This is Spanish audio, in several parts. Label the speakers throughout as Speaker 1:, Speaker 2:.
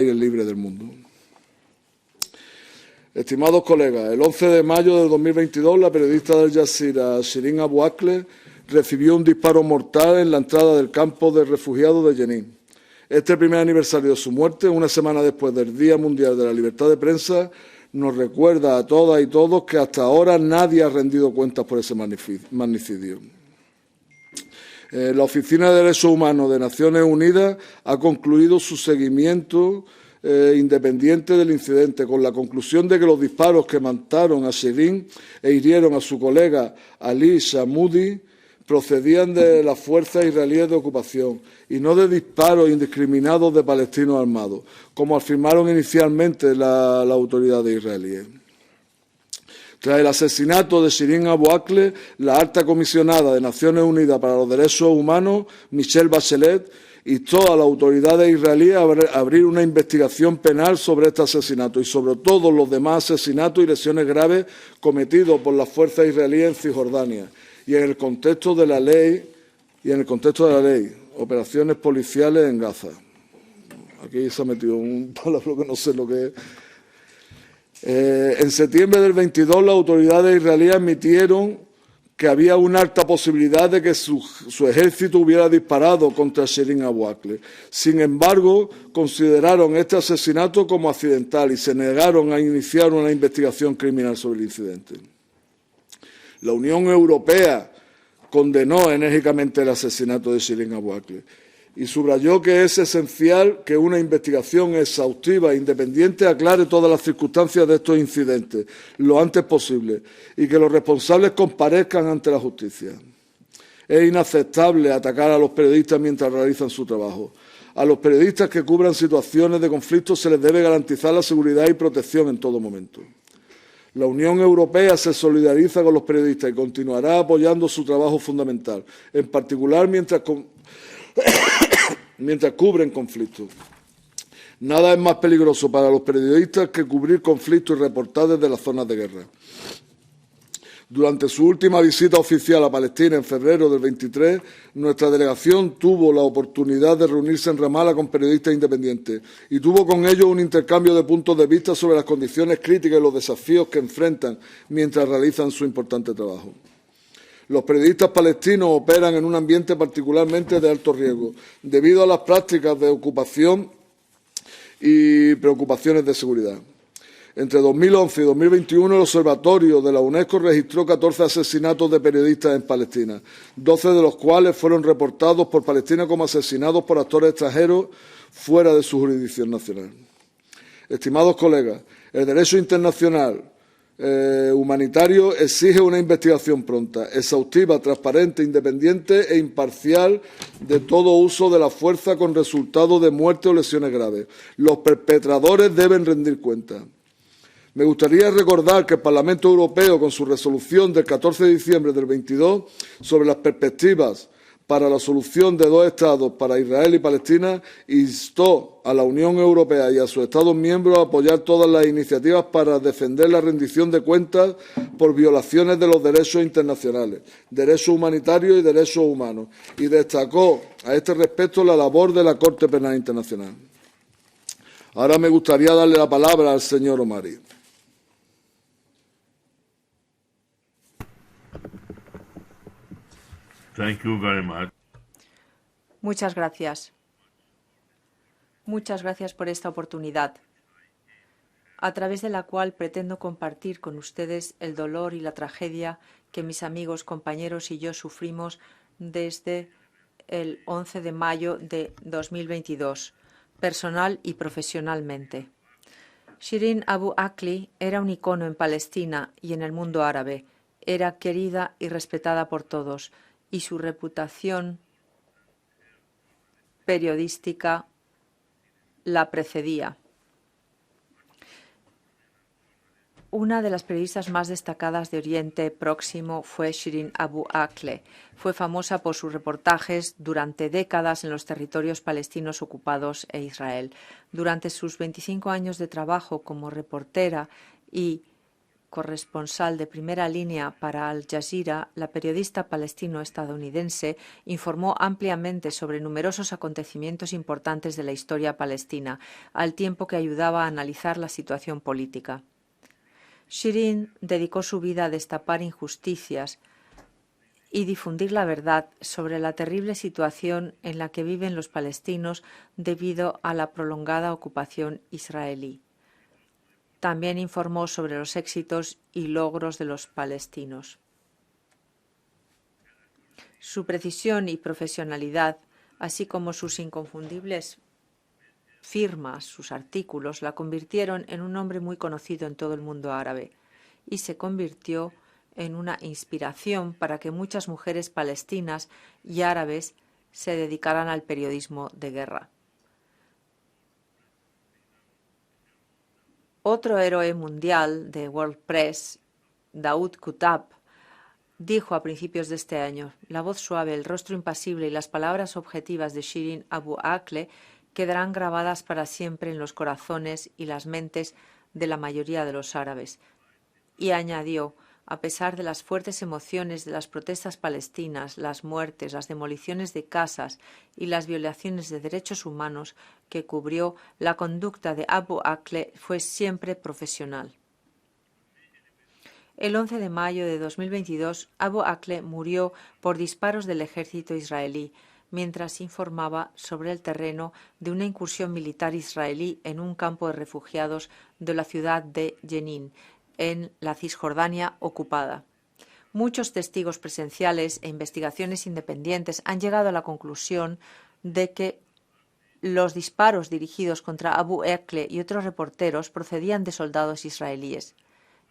Speaker 1: aire libre del mundo. Estimados colegas, el 11 de mayo de 2022 la periodista de Al Jazeera, Shirin Abu Akleh, recibió un disparo mortal en la entrada del campo de refugiados de Jenin. Este primer aniversario de su muerte, una semana después del Día Mundial de la Libertad de Prensa, nos recuerda a todas y todos que hasta ahora nadie ha rendido cuentas por ese magnicidio. La Oficina de Derechos Humanos de Naciones Unidas ha concluido su seguimiento independiente del incidente, con la conclusión de que los disparos que mataron a Shirin e hirieron a su colega Ali Shamoudi procedían de las fuerzas israelíes de ocupación y no de disparos indiscriminados de palestinos armados, como afirmaron inicialmente las autoridades israelíes. Tras el asesinato de Shirin Abu Akleh, la alta comisionada de Naciones Unidas para los Derechos Humanos, Michelle Bachelet, instó a las autoridades israelíes a abrir una investigación penal sobre este asesinato y sobre todos los demás asesinatos y lesiones graves cometidos por las fuerzas israelíes en Cisjordania y en el contexto de la ley, operaciones policiales en Gaza. Aquí se ha metido un palabra que no sé lo que es. En septiembre del 22 las autoridades israelíes admitieron que había una alta posibilidad de que su ejército hubiera disparado contra Shirin Abu Akleh. Sin embargo, consideraron este asesinato como accidental y se negaron a iniciar una investigación criminal sobre el incidente. La Unión Europea condenó enérgicamente el asesinato de Shirin Abu Akleh y subrayó que es esencial que una investigación exhaustiva e independiente aclare todas las circunstancias de estos incidentes lo antes posible y que los responsables comparezcan ante la justicia. Es inaceptable atacar a los periodistas mientras realizan su trabajo. A los periodistas que cubran situaciones de conflicto se les debe garantizar la seguridad y protección en todo momento. La Unión Europea se solidariza con los periodistas y continuará apoyando su trabajo fundamental, en particular mientras cubren conflictos. Nada es más peligroso para los periodistas que cubrir conflictos y reportar desde las zonas de guerra. Durante su última visita oficial a Palestina en febrero del 23, nuestra delegación tuvo la oportunidad de reunirse en Ramallah con periodistas independientes y tuvo con ellos un intercambio de puntos de vista sobre las condiciones críticas y los desafíos que enfrentan mientras realizan su importante trabajo. Los periodistas palestinos operan en un ambiente particularmente de alto riesgo, debido a las prácticas de ocupación y preocupaciones de seguridad. Entre 2011 y 2021, el Observatorio de la UNESCO registró 14 asesinatos de periodistas en Palestina, 12 de los cuales fueron reportados por Palestina como asesinados por actores extranjeros fuera de su jurisdicción nacional. Estimados colegas, el derecho internacional humanitario exige una investigación pronta, exhaustiva, transparente, independiente e imparcial de todo uso de la fuerza con resultado de muerte o lesiones graves. Los perpetradores deben rendir cuentas. Me gustaría recordar que el Parlamento Europeo, con su resolución del 14 de diciembre del 22 sobre las perspectivas para la solución de dos Estados para Israel y Palestina, instó a la Unión Europea y a sus Estados miembros a apoyar todas las iniciativas para defender la rendición de cuentas por violaciones de los derechos internacionales, derechos humanitarios y derechos humanos, y destacó a este respecto la labor de la Corte Penal Internacional. Ahora me gustaría darle la palabra al señor Omari.
Speaker 2: Thank you very much.
Speaker 3: Muchas gracias. Muchas gracias por esta oportunidad, a través de la cual pretendo compartir con ustedes el dolor y la tragedia que mis amigos, compañeros y yo sufrimos desde el 11 de mayo de 2022, personal y profesionalmente. Shirin Abu Akleh era un icono en Palestina y en el mundo árabe. Era querida y respetada por todos, y su reputación periodística la precedía. Una de las periodistas más destacadas de Oriente Próximo fue Shirin Abu Akleh. Fue famosa por sus reportajes durante décadas en los territorios palestinos ocupados e Israel. Durante sus 25 años de trabajo como reportera y corresponsal de primera línea para Al Jazeera, la periodista palestino-estadounidense informó ampliamente sobre numerosos acontecimientos importantes de la historia palestina, al tiempo que ayudaba a analizar la situación política. Shirin dedicó su vida a destapar injusticias y difundir la verdad sobre la terrible situación en la que viven los palestinos debido a la prolongada ocupación israelí. También informó sobre los éxitos y logros de los palestinos. Su precisión y profesionalidad, así como sus inconfundibles firmas, sus artículos, la convirtieron en un hombre muy conocido en todo el mundo árabe y se convirtió en una inspiración para que muchas mujeres palestinas y árabes se dedicaran al periodismo de guerra. Otro héroe mundial de World Press, Daoud Kuttab, dijo a principios de este año: la voz suave, el rostro impasible y las palabras objetivas de Shirin Abu Akleh quedarán grabadas para siempre en los corazones y las mentes de la mayoría de los árabes. Y añadió: a pesar de las fuertes emociones de las protestas palestinas, las muertes, las demoliciones de casas y las violaciones de derechos humanos que cubrió, la conducta de Abu Akleh fue siempre profesional. El 11 de mayo de 2022, Abu Akleh murió por disparos del ejército israelí mientras informaba sobre el terreno de una incursión militar israelí en un campo de refugiados de la ciudad de Jenin, en la Cisjordania ocupada. Muchos testigos presenciales e investigaciones independientes han llegado a la conclusión de que los disparos dirigidos contra Abu Akleh y otros reporteros procedían de soldados israelíes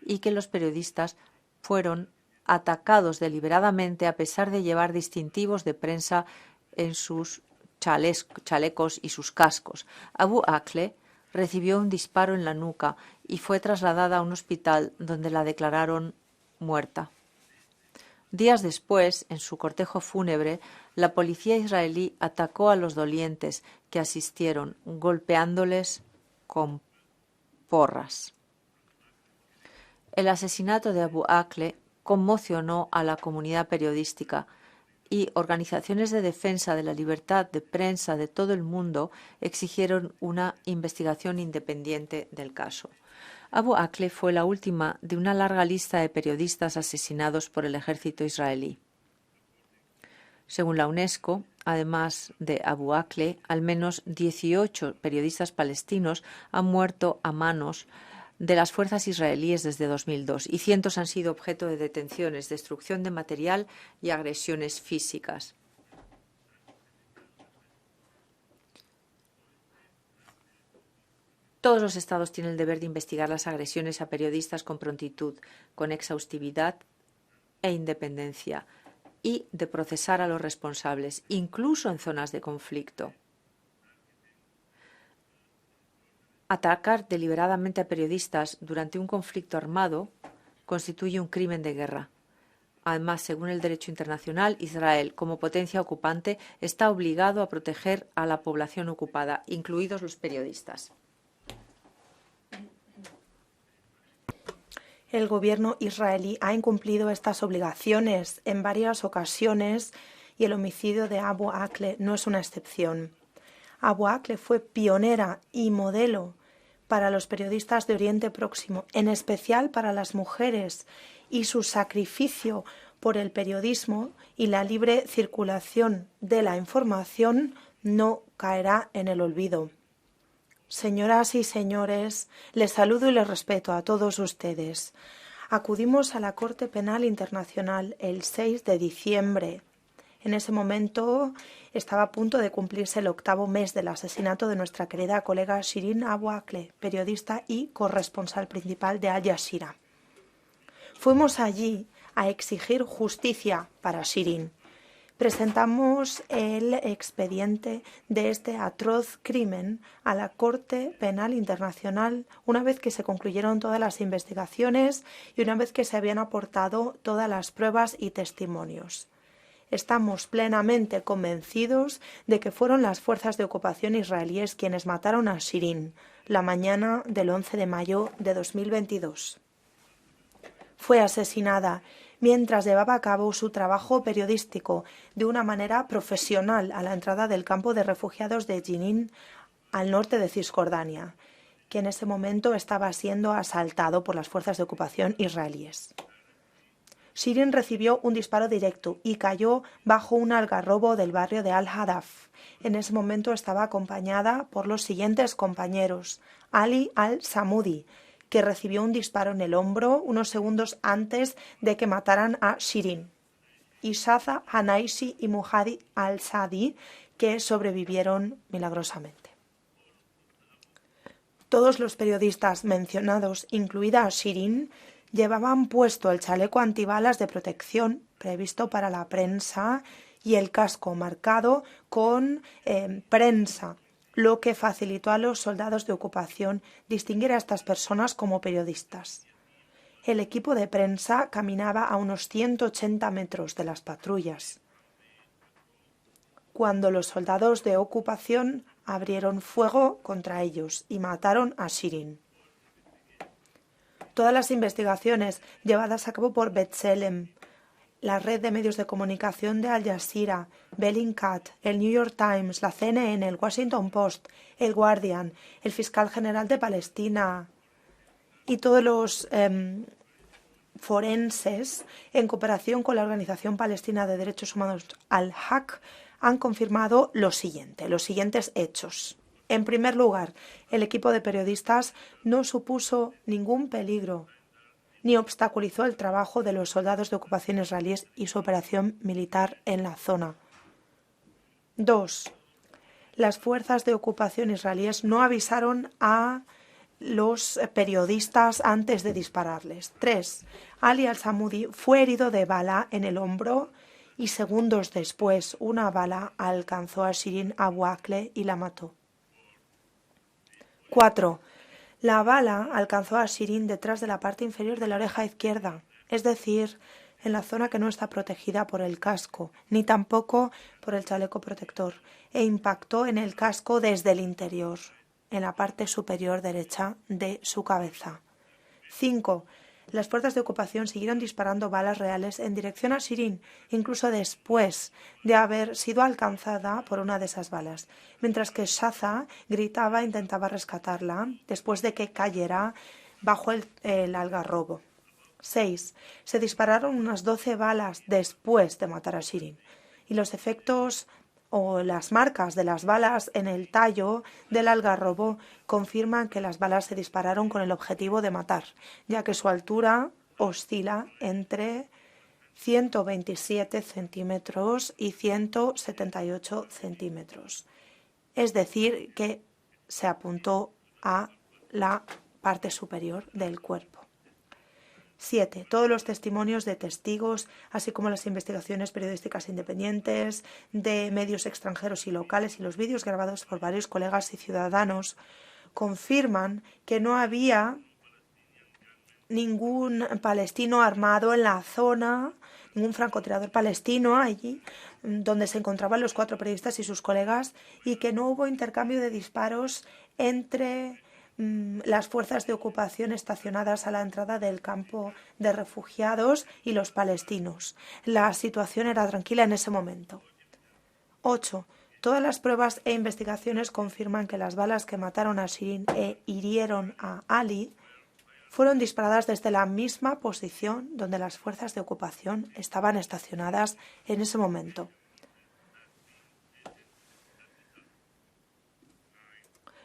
Speaker 3: y que los periodistas fueron atacados deliberadamente a pesar de llevar distintivos de prensa en sus chalecos y sus cascos. Abu Akleh recibió un disparo en la nuca y fue trasladada a un hospital donde la declararon muerta. Días después, en su cortejo fúnebre, la policía israelí atacó a los dolientes que asistieron, golpeándoles con porras. El asesinato de Abu Akleh conmocionó a la comunidad periodística y organizaciones de defensa de la libertad de prensa de todo el mundo exigieron una investigación independiente del caso. Abu Akleh fue la última de una larga lista de periodistas asesinados por el ejército israelí. Según la UNESCO, además de Abu Akleh, al menos 18 periodistas palestinos han muerto a manos de las fuerzas israelíes desde 2002 y cientos han sido objeto de detenciones, destrucción de material y agresiones físicas. Todos los Estados tienen el deber de investigar las agresiones a periodistas con prontitud, con exhaustividad e independencia, y de procesar a los responsables, incluso en zonas de conflicto. Atacar deliberadamente a periodistas durante un conflicto armado constituye un crimen de guerra. Además, según el derecho internacional, Israel, como potencia ocupante, está obligado a proteger a la población ocupada, incluidos los periodistas.
Speaker 2: El gobierno israelí ha incumplido estas obligaciones en varias ocasiones y el homicidio de Abu Akleh no es una excepción. Abu Akleh fue pionera y modelo para los periodistas de Oriente Próximo, en especial para las mujeres, y su sacrificio por el periodismo y la libre circulación de la información no caerá en el olvido. Señoras y señores, les saludo y les respeto a todos ustedes. Acudimos a la Corte Penal Internacional el 6 de diciembre. En ese momento estaba a punto de cumplirse el 8º mes del asesinato de nuestra querida colega Shirin Abu Akleh, periodista y corresponsal principal de Al Jazeera. Fuimos allí a exigir justicia para Shirin. Presentamos el expediente de este atroz crimen a la Corte Penal Internacional una vez que se concluyeron todas las investigaciones y una vez que se habían aportado todas las pruebas y testimonios. Estamos plenamente convencidos de que fueron las fuerzas de ocupación israelíes quienes mataron a Shirin la mañana del 11 de mayo de 2022. fue asesinada mientras llevaba a cabo su trabajo periodístico de una manera profesional a la entrada del campo de refugiados de Jenin, al norte de Cisjordania, que en ese momento estaba siendo asaltado por las fuerzas de ocupación israelíes. Shirin recibió un disparo directo y cayó bajo un algarrobo del barrio de Al-Hadaf. En ese momento estaba acompañada por los siguientes compañeros: Ali al-Samudi, que recibió un disparo en el hombro unos segundos antes de que mataran a Shirin, y Shaza Hanaisi y Muhadi al-Sadi, que sobrevivieron milagrosamente. Todos los periodistas mencionados, incluida Shirin, llevaban puesto el chaleco antibalas de protección previsto para la prensa y el casco marcado con prensa, lo que facilitó a los soldados de ocupación distinguir a estas personas como periodistas. El equipo de prensa caminaba a unos 180 metros de las patrullas, cuando los soldados de ocupación abrieron fuego contra ellos y mataron a Shirin. Todas las investigaciones llevadas a cabo por B'Tselem, la red de medios de comunicación de Al Jazeera, Bellingcat, el New York Times, la CNN, el Washington Post, el Guardian, el fiscal general de Palestina y todos los forenses, en cooperación con la Organización Palestina de Derechos Humanos Al-Haq, han confirmado los siguientes hechos. En primer lugar, el equipo de periodistas no supuso ningún peligro ni obstaculizó el trabajo de los soldados de ocupación israelíes y su operación militar en la zona. 2. Las fuerzas de ocupación israelíes no avisaron a los periodistas antes de dispararles. 3. Ali al-Samudi fue herido de bala en el hombro y segundos después una bala alcanzó a Shirin Abu Akleh y la mató. 4. La bala alcanzó a Shirin detrás de la parte inferior de la oreja izquierda, es decir, en la zona que no está protegida por el casco, ni tampoco por el chaleco protector, e impactó en el casco desde el interior, en la parte superior derecha de su cabeza. 5. Las fuerzas de ocupación siguieron disparando balas reales en dirección a Shirin, incluso después de haber sido alcanzada por una de esas balas, mientras que Shaza gritaba e intentaba rescatarla después de que cayera bajo el algarrobo. 6. Se dispararon unas 12 balas después de matar a Shirin, y los efectos o las marcas de las balas en el tallo del algarrobo confirman que las balas se dispararon con el objetivo de matar, ya que su altura oscila entre 127 centímetros y 178 centímetros. Es decir, que se apuntó a la parte superior del cuerpo. 7. Todos los testimonios de testigos, así como las investigaciones periodísticas independientes de medios extranjeros y locales y los vídeos grabados por varios colegas y ciudadanos, confirman que no había ningún palestino armado en la zona, ningún francotirador palestino allí donde se encontraban los 4 periodistas y sus colegas, y que no hubo intercambio de disparos entre las fuerzas de ocupación estacionadas a la entrada del campo de refugiados y los palestinos. La situación era tranquila en ese momento. 8. Todas las pruebas e investigaciones confirman que las balas que mataron a Shirin e hirieron a Ali fueron disparadas desde la misma posición donde las fuerzas de ocupación estaban estacionadas en ese momento.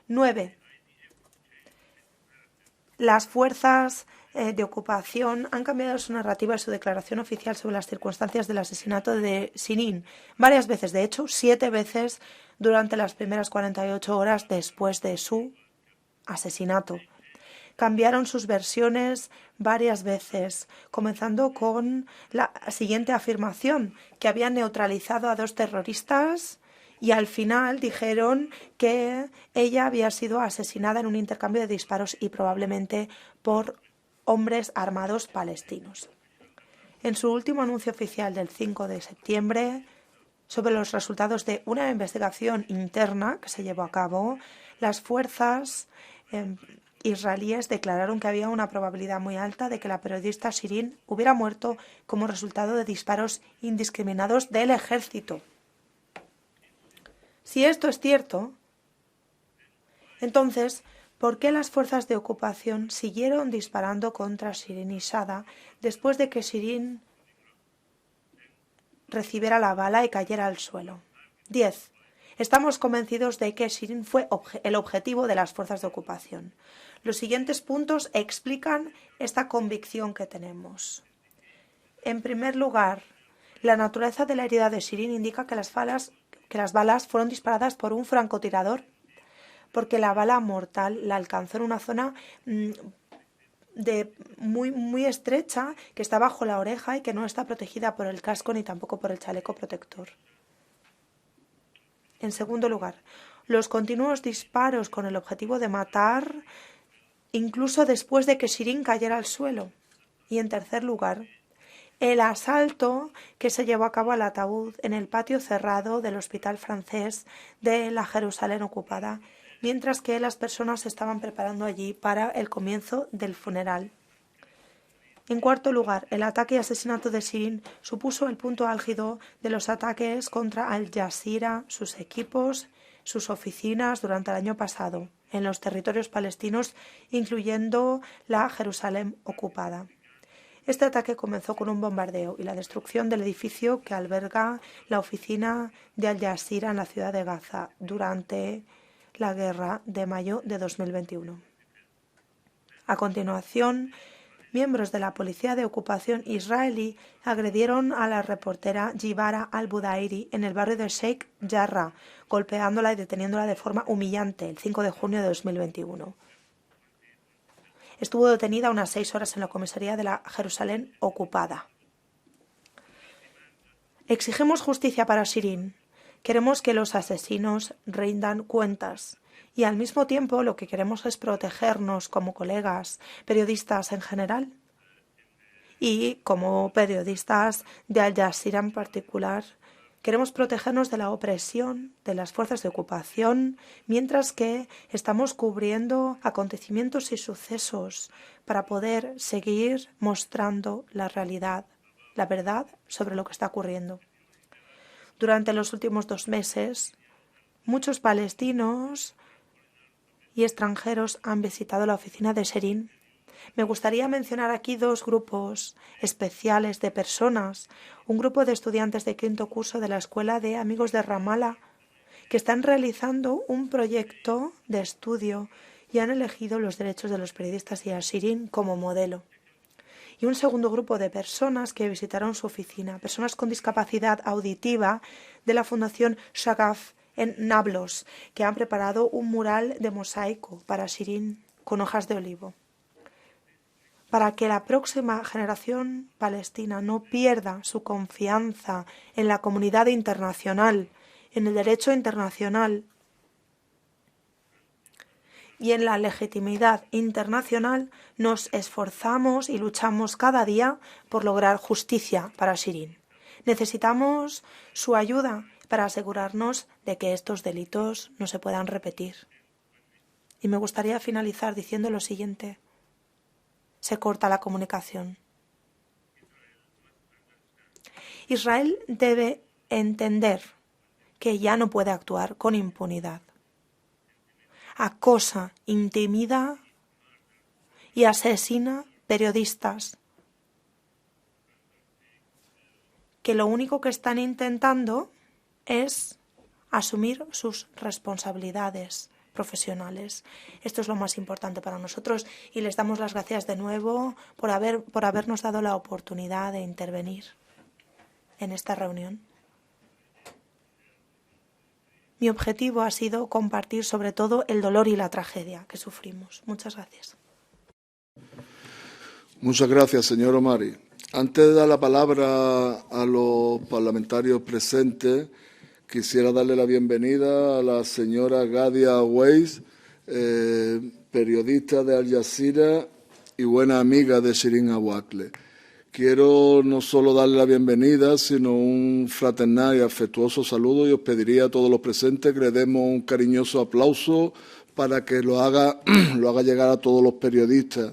Speaker 2: 9. Las fuerzas de ocupación han cambiado su narrativa y su declaración oficial sobre las circunstancias del asesinato de Shirin varias veces, de hecho 7 veces durante las primeras 48 horas después de su asesinato. Cambiaron sus versiones varias veces, comenzando con la siguiente afirmación, que habían neutralizado a 2 terroristas, y al final dijeron que ella había sido asesinada en un intercambio de disparos y probablemente por hombres armados palestinos. En su último anuncio oficial del 5 de septiembre, sobre los resultados de una investigación interna que se llevó a cabo, las fuerzas israelíes declararon que había una probabilidad muy alta de que la periodista Shirin hubiera muerto como resultado de disparos indiscriminados del ejército. Si esto es cierto, entonces, ¿por qué las fuerzas de ocupación siguieron disparando contra Shirin Isada después de que Shirin recibiera la bala y cayera al suelo? 10. Estamos convencidos de que Shirin fue el objetivo de las fuerzas de ocupación. Los siguientes puntos explican esta convicción que tenemos. En primer lugar, la naturaleza de la herida de Shirin indica que las balas fueron disparadas por un francotirador, porque la bala mortal la alcanzó en una zona muy estrecha que está bajo la oreja y que no está protegida por el casco ni tampoco por el chaleco protector. En segundo lugar, los continuos disparos con el objetivo de matar incluso después de que Shirin cayera al suelo. Y en tercer lugar, el asalto que se llevó a cabo al ataúd en el patio cerrado del hospital francés de la Jerusalén ocupada, mientras que las personas se estaban preparando allí para el comienzo del funeral. En cuarto lugar, el ataque y asesinato de Shirin supuso el punto álgido de los ataques contra Al Jazeera, sus equipos, sus oficinas durante el año pasado, en los territorios palestinos, incluyendo la Jerusalén ocupada. Este ataque comenzó con un bombardeo y la destrucción del edificio que alberga la oficina de Al Jazeera en la ciudad de Gaza durante la guerra de mayo de 2021. A continuación, miembros de la policía de ocupación israelí agredieron a la reportera Gibara al-Budairi en el barrio de Sheikh Jarrah, golpeándola y deteniéndola de forma humillante el 5 de junio de 2021. Estuvo detenida unas 6 horas en la comisaría de la Jerusalén ocupada. Exigimos justicia para Shirin. Queremos que los asesinos rindan cuentas. Y al mismo tiempo lo que queremos es protegernos como colegas, periodistas en general y como periodistas de Al Jazeera en particular. Queremos protegernos de la opresión de las fuerzas de ocupación mientras que estamos cubriendo acontecimientos y sucesos para poder seguir mostrando la realidad, la verdad sobre lo que está ocurriendo. Durante los últimos 2 meses, muchos palestinos y extranjeros han visitado la oficina de Shirin. Me gustaría mencionar aquí 2 grupos especiales de personas. Un grupo de estudiantes de 5º curso de la Escuela de Amigos de Ramallah que están realizando un proyecto de estudio y han elegido los derechos de los periodistas y a Shirin como modelo. Y un segundo grupo de personas que visitaron su oficina, personas con discapacidad auditiva de la Fundación Shagaf en Nablus, que han preparado un mural de mosaico para Shirin con hojas de olivo. Para que la próxima generación palestina no pierda su confianza en la comunidad internacional, en el derecho internacional y en la legitimidad internacional, nos esforzamos y luchamos cada día por lograr justicia para Shirin. Necesitamos su ayuda para asegurarnos de que estos delitos no se puedan repetir. Y me gustaría finalizar diciendo lo siguiente. Se corta la comunicación. Israel debe entender que ya no puede actuar con impunidad. Acosa, intimida y asesina periodistas que lo único que están intentando es asumir sus responsabilidades profesionales. Esto es lo más importante para nosotros y les damos las gracias de nuevo por habernos dado la oportunidad de intervenir en esta reunión. Mi objetivo ha sido compartir sobre todo el dolor y la tragedia que sufrimos. Muchas gracias.
Speaker 1: Muchas gracias, señor Omari. Antes de dar la palabra a los parlamentarios presentes, quisiera darle la bienvenida a la señora Gadia Weiss, periodista de Al Jazeera y buena amiga de Shirin Abu Akleh. Quiero no solo darle la bienvenida, sino un fraternal y afectuoso saludo y os pediría a todos los presentes que le demos un cariñoso aplauso para que lo haga llegar a todos los periodistas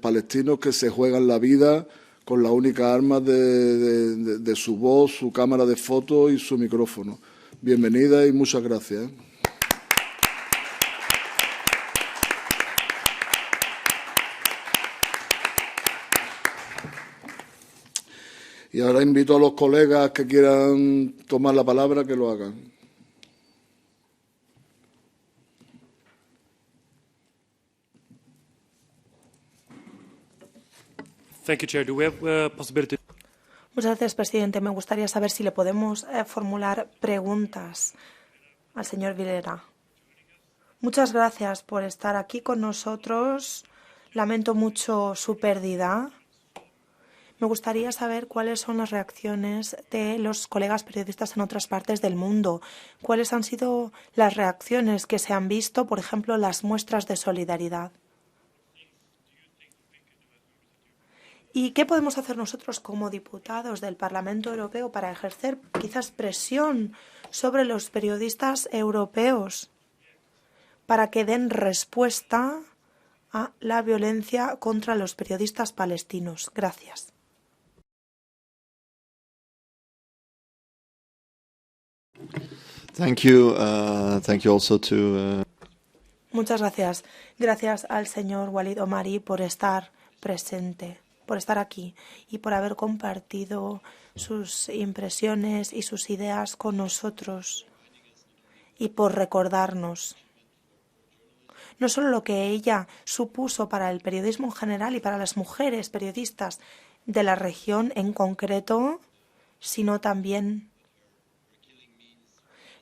Speaker 1: palestinos que se juegan la vida con la única arma de su voz, su cámara de fotos y su micrófono. Bienvenida y muchas gracias. Y ahora invito a los colegas que quieran tomar la palabra que lo hagan.
Speaker 4: Thank you, Chair. Do we have possibility?
Speaker 2: Muchas gracias, presidente. Me gustaría saber si le podemos formular preguntas al señor Vilera. Muchas gracias por estar aquí con nosotros. Lamento mucho su pérdida. Me gustaría saber cuáles son las reacciones de los colegas periodistas en otras partes del mundo. ¿Cuáles han sido las reacciones que se han visto, por ejemplo, las muestras de solidaridad? ¿Y qué podemos hacer nosotros como diputados del Parlamento Europeo para ejercer quizás presión sobre los periodistas europeos para que den respuesta a la violencia contra los periodistas palestinos? Gracias.
Speaker 5: Thank you. Thank you also to.
Speaker 2: Muchas gracias. Gracias al señor Walid Omari por estar presente, por estar aquí y por haber compartido sus impresiones y sus ideas con nosotros y por recordarnos no solo lo que ella supuso para el periodismo en general y para las mujeres periodistas de la región en concreto, sino también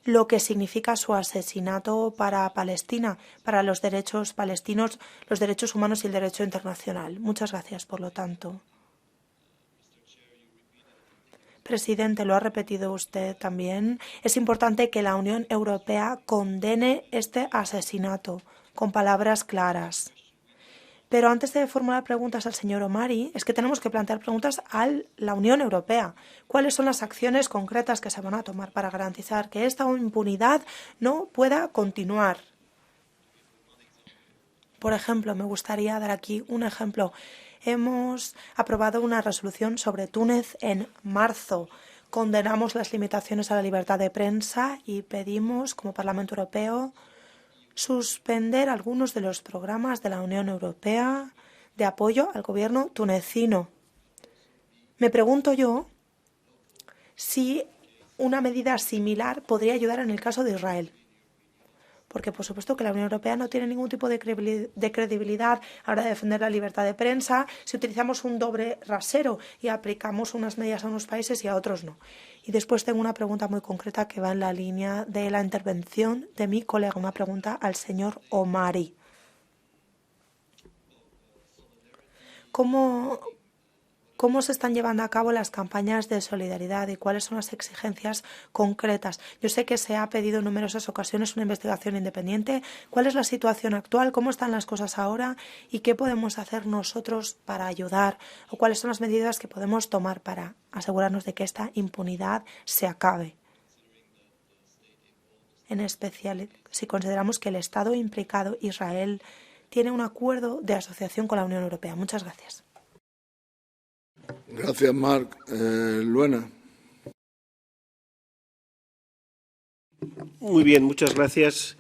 Speaker 2: lo que significa su asesinato para Palestina, para los derechos palestinos, los derechos humanos y el derecho internacional. Muchas gracias, por lo tanto. Presidente, lo ha repetido usted también. Es importante que la Unión Europea condene este asesinato con palabras claras. Pero antes de formular preguntas al señor Omari, es que tenemos que plantear preguntas a la Unión Europea. ¿Cuáles son las acciones concretas que se van a tomar para garantizar que esta impunidad no pueda continuar? Por ejemplo, me gustaría dar aquí un ejemplo. Hemos aprobado una resolución sobre Túnez en marzo. Condenamos las limitaciones a la libertad de prensa y pedimos, como Parlamento Europeo, suspender algunos de los programas de la Unión Europea de apoyo al gobierno tunecino. Me pregunto yo si una medida similar podría ayudar en el caso de Israel. Porque, por supuesto, que la Unión Europea no tiene ningún tipo de credibilidad a la hora de defender la libertad de prensa si utilizamos un doble rasero y aplicamos unas medidas a unos países y a otros no. Y después tengo una pregunta muy concreta que va en la línea de la intervención de mi colega, una pregunta al señor Omari. ¿Cómo se están llevando a cabo las campañas de solidaridad y cuáles son las exigencias concretas? Yo sé que se ha pedido en numerosas ocasiones una investigación independiente. ¿Cuál es la situación actual? ¿Cómo están las cosas ahora? ¿Y qué podemos hacer nosotros para ayudar? ¿O cuáles son las medidas que podemos tomar para asegurarnos de que esta impunidad se acabe? En especial, si consideramos que el Estado implicado, Israel, tiene un acuerdo de asociación con la Unión Europea. Muchas gracias.
Speaker 1: Gracias, Marc. Luena.
Speaker 6: Muy bien, muchas gracias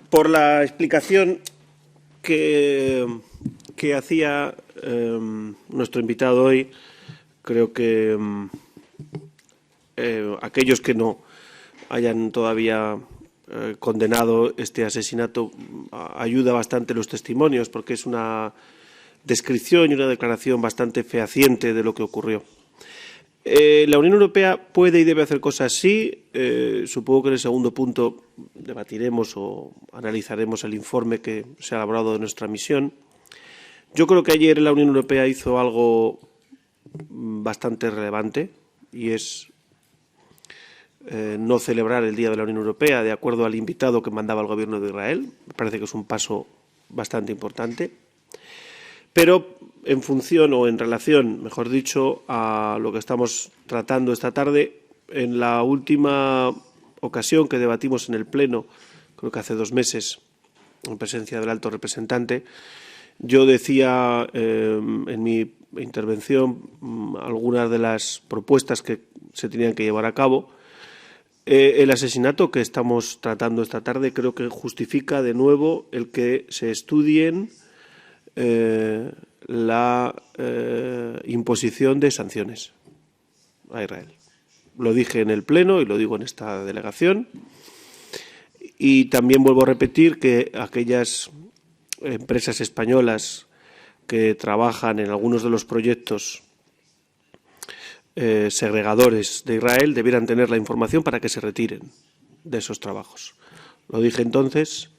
Speaker 6: por la explicación que hacía nuestro invitado hoy. Creo que aquellos que no hayan todavía condenado este asesinato ayuda bastante los testimonios, porque es una descripción y una declaración bastante fehaciente de lo que ocurrió. La Unión Europea puede y debe hacer cosas, sí. Supongo que en el segundo punto debatiremos o analizaremos el informe que se ha elaborado de nuestra misión. Yo creo que ayer la Unión Europea hizo algo bastante relevante y es no celebrar el Día de la Unión Europea de acuerdo al invitado que mandaba el Gobierno de Israel. Me parece que es un paso bastante importante. Pero en función o en relación, mejor dicho, a lo que estamos tratando esta tarde, en la última ocasión que debatimos en el Pleno creo que hace 2 meses, en presencia del alto representante. Yo decía en mi intervención algunas de las propuestas que se tenían que llevar a cabo. El asesinato que estamos tratando esta tarde creo que justifica de nuevo el que se estudien la imposición de sanciones a Israel. Lo dije en el Pleno y lo digo en esta delegación. Y también vuelvo a repetir que aquellas empresas españolas que trabajan en algunos de los proyectos segregadores de Israel debieran tener la información para que se retiren de esos trabajos. Lo dije entonces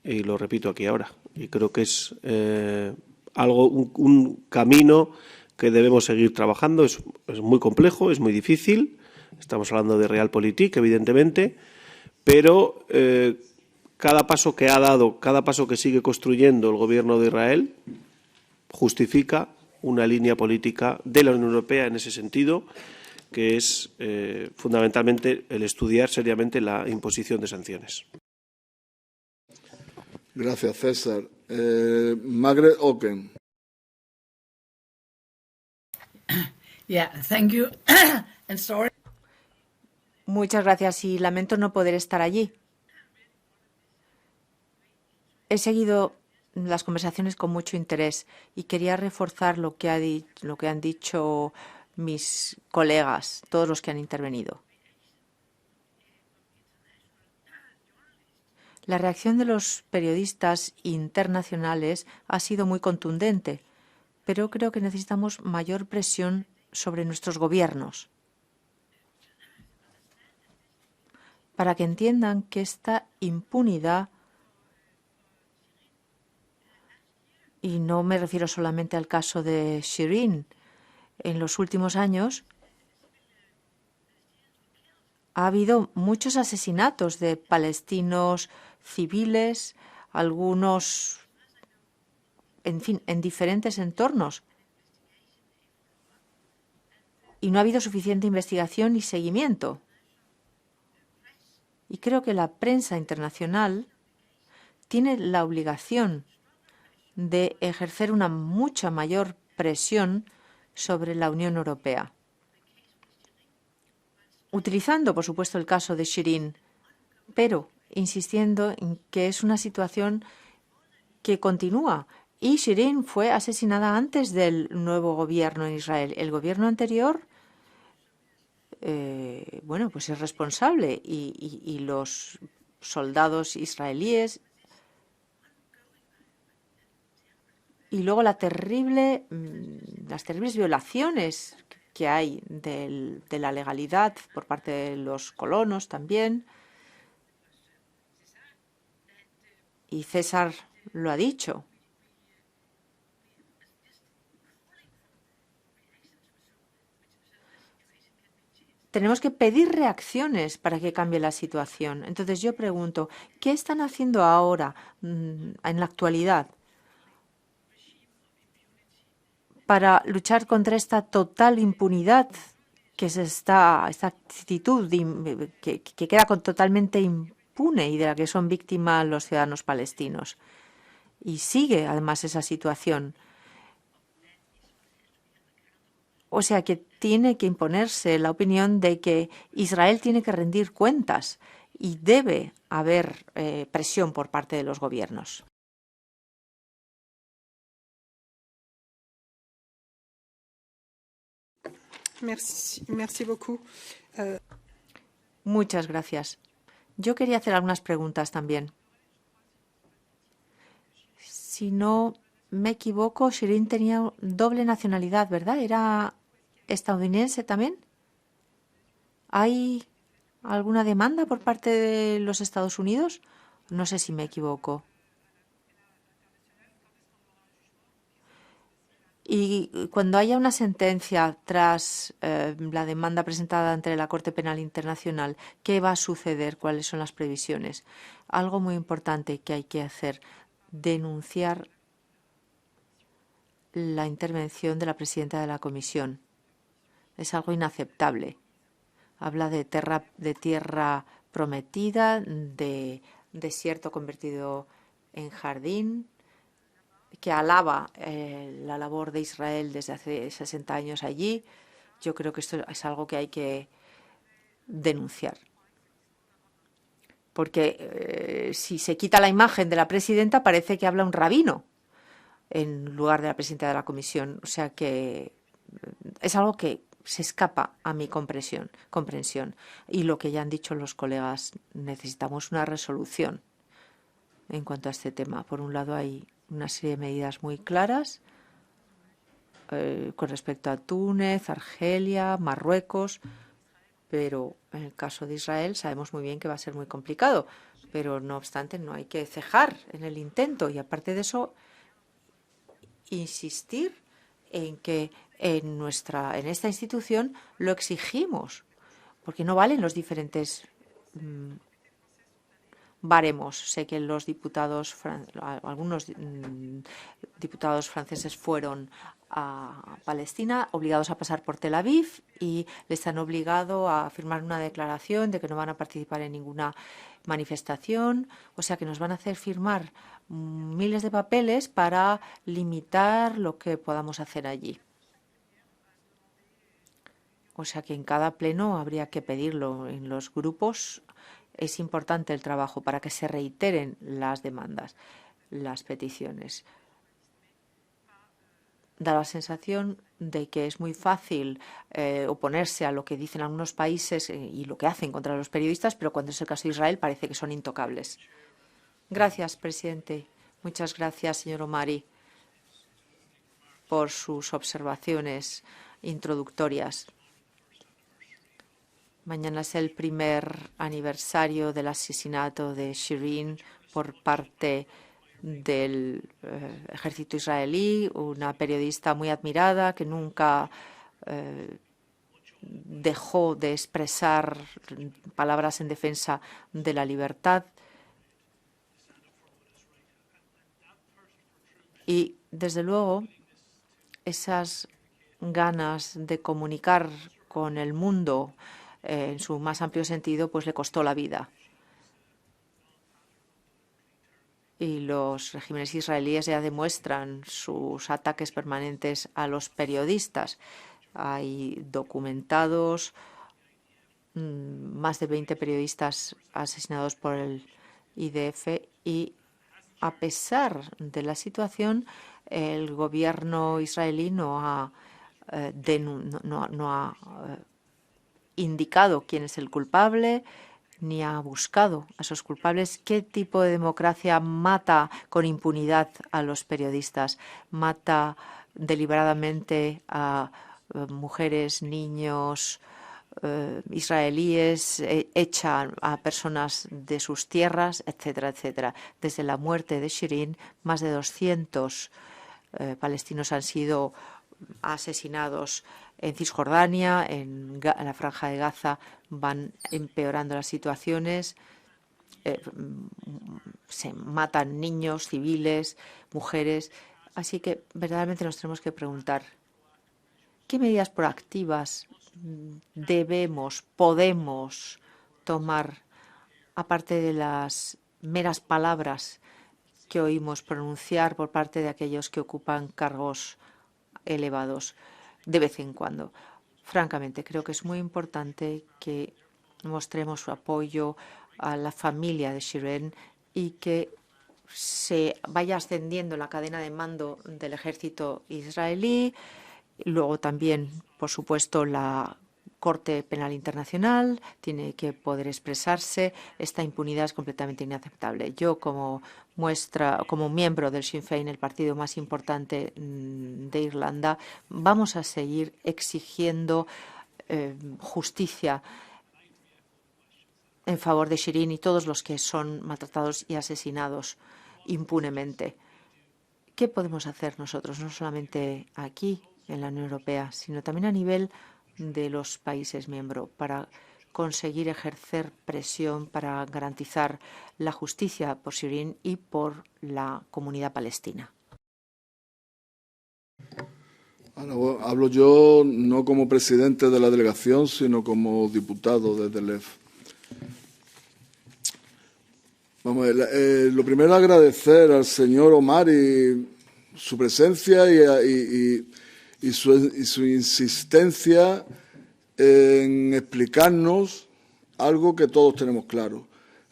Speaker 6: y lo repito aquí ahora. Y creo que es un camino que debemos seguir trabajando. Es muy complejo, es muy difícil. Estamos hablando de realpolitik, evidentemente, pero cada paso que ha dado, cada paso que sigue construyendo el Gobierno de Israel justifica una línea política de la Unión Europea en ese sentido, que es fundamentalmente el estudiar seriamente la imposición de sanciones.
Speaker 1: Gracias, César. Margaret Oken.
Speaker 7: Yeah, thank you. And sorry.
Speaker 3: Muchas gracias y lamento no poder estar allí. He seguido las conversaciones con mucho interés y quería reforzar lo que han dicho mis colegas, todos los que han intervenido. La reacción de los periodistas internacionales ha sido muy contundente, pero creo que necesitamos mayor presión sobre nuestros gobiernos para que entiendan que esta impunidad, y no me refiero solamente al caso de Shirin, en los últimos años ha habido muchos asesinatos de palestinos civiles, algunos, en fin, en diferentes entornos. Y no ha habido suficiente investigación y seguimiento. Y creo que la prensa internacional tiene la obligación de ejercer una mucha mayor presión sobre la Unión Europea. Utilizando, por supuesto, el caso de Shirin, pero insistiendo en que es una situación que continúa. Y Shirin fue asesinada antes del nuevo gobierno en Israel. El gobierno anterior, pues es responsable y los soldados israelíes. Y luego las terribles violaciones que hay de la legalidad por parte de los colonos también. Y César lo ha dicho. Tenemos que pedir reacciones para que cambie la situación. Entonces yo pregunto, ¿qué están haciendo ahora, en la actualidad, para luchar contra esta total impunidad que es esta actitud que queda totalmente impune y de la que son víctimas los ciudadanos palestinos? Y sigue además esa situación. O sea que tiene que imponerse la opinión de que Israel tiene que rendir cuentas y debe haber presión por parte de los gobiernos.
Speaker 8: Merci beaucoup.
Speaker 3: Muchas gracias. Yo quería hacer algunas preguntas también. Si no me equivoco, Shirin tenía doble nacionalidad, ¿verdad? ¿Era estadounidense también? ¿Hay alguna demanda por parte de los Estados Unidos? No sé si me equivoco. Y cuando haya una sentencia tras la demanda presentada ante la Corte Penal Internacional, ¿qué va a suceder? ¿Cuáles son las previsiones? Algo muy importante que hay que hacer, denunciar la intervención de la presidenta de la Comisión. Es algo inaceptable. Habla de tierra prometida, de desierto convertido en jardín, que alaba la labor de Israel desde hace 60 años allí. Yo creo que esto es algo que hay que denunciar. Porque si se quita la imagen de la presidenta, parece que habla un rabino en lugar de la presidenta de la comisión. O sea que es algo que se escapa a mi comprensión. Y lo que ya han dicho los colegas, necesitamos una resolución en cuanto a este tema. Por un lado, hay una serie de medidas muy claras con respecto a Túnez, Argelia, Marruecos, pero en el caso de Israel sabemos muy bien que va a ser muy complicado. Pero no obstante, no hay que cejar en el intento. Y aparte de eso, insistir en que en esta institución lo exigimos, porque no valen los diferentes baremos. Sé que algunos diputados franceses fueron a Palestina obligados a pasar por Tel Aviv y les han obligado a firmar una declaración de que no van a participar en ninguna manifestación. O sea que nos van a hacer firmar miles de papeles para limitar lo que podamos hacer allí. O sea que en cada pleno habría que pedirlo. En los grupos es importante el trabajo para que se reiteren las demandas, las peticiones. Da la sensación de que es muy fácil oponerse a lo que dicen algunos países y lo que hacen contra los periodistas, pero cuando es el caso de Israel parece que son intocables. Gracias, presidente. Muchas gracias, señor Omari, por sus observaciones introductorias. Mañana es el primer aniversario del asesinato de Shirin por parte del ejército israelí, una periodista muy admirada que nunca dejó de expresar palabras en defensa de la libertad. Y, desde luego, esas ganas de comunicar con el mundo en su más amplio sentido, pues le costó la vida. Y los regímenes israelíes ya demuestran sus ataques permanentes a los periodistas. Hay documentados más de 20 periodistas asesinados por el IDF y, a pesar de la situación, el gobierno israelí no ha indicado quién es el culpable, ni ha buscado a esos culpables. ¿Qué tipo de democracia mata con impunidad a los periodistas? Mata deliberadamente a mujeres, niños israelíes, echa a personas de sus tierras, etcétera, etcétera. Desde la muerte de Shirin, más de 200 palestinos han sido asesinados en Cisjordania, en la Franja de Gaza. Van empeorando las situaciones, se matan niños, civiles, mujeres. Así que verdaderamente nos tenemos que preguntar qué medidas proactivas podemos tomar, aparte de las meras palabras que oímos pronunciar por parte de aquellos que ocupan cargos elevados de vez en cuando. Francamente, creo que es muy importante que mostremos su apoyo a la familia de Shirin y que se vaya ascendiendo la cadena de mando del ejército israelí. Luego también, por supuesto, la Corte Penal Internacional tiene que poder expresarse. Esta impunidad es completamente inaceptable. Yo, como miembro del Sinn Féin, el partido más importante de Irlanda, vamos a seguir exigiendo justicia en favor de Shirin y todos los que son maltratados y asesinados impunemente. ¿Qué podemos hacer nosotros, no solamente aquí en la Unión Europea, sino también a nivel de los países miembros, para conseguir ejercer presión para garantizar la justicia por Shirin y por la comunidad palestina?
Speaker 1: Ahora, hablo yo no como presidente de la delegación, sino como diputado de DELEF. Vamos a ver, lo primero agradecer al señor Omar y su presencia y su insistencia en explicarnos algo que todos tenemos claro,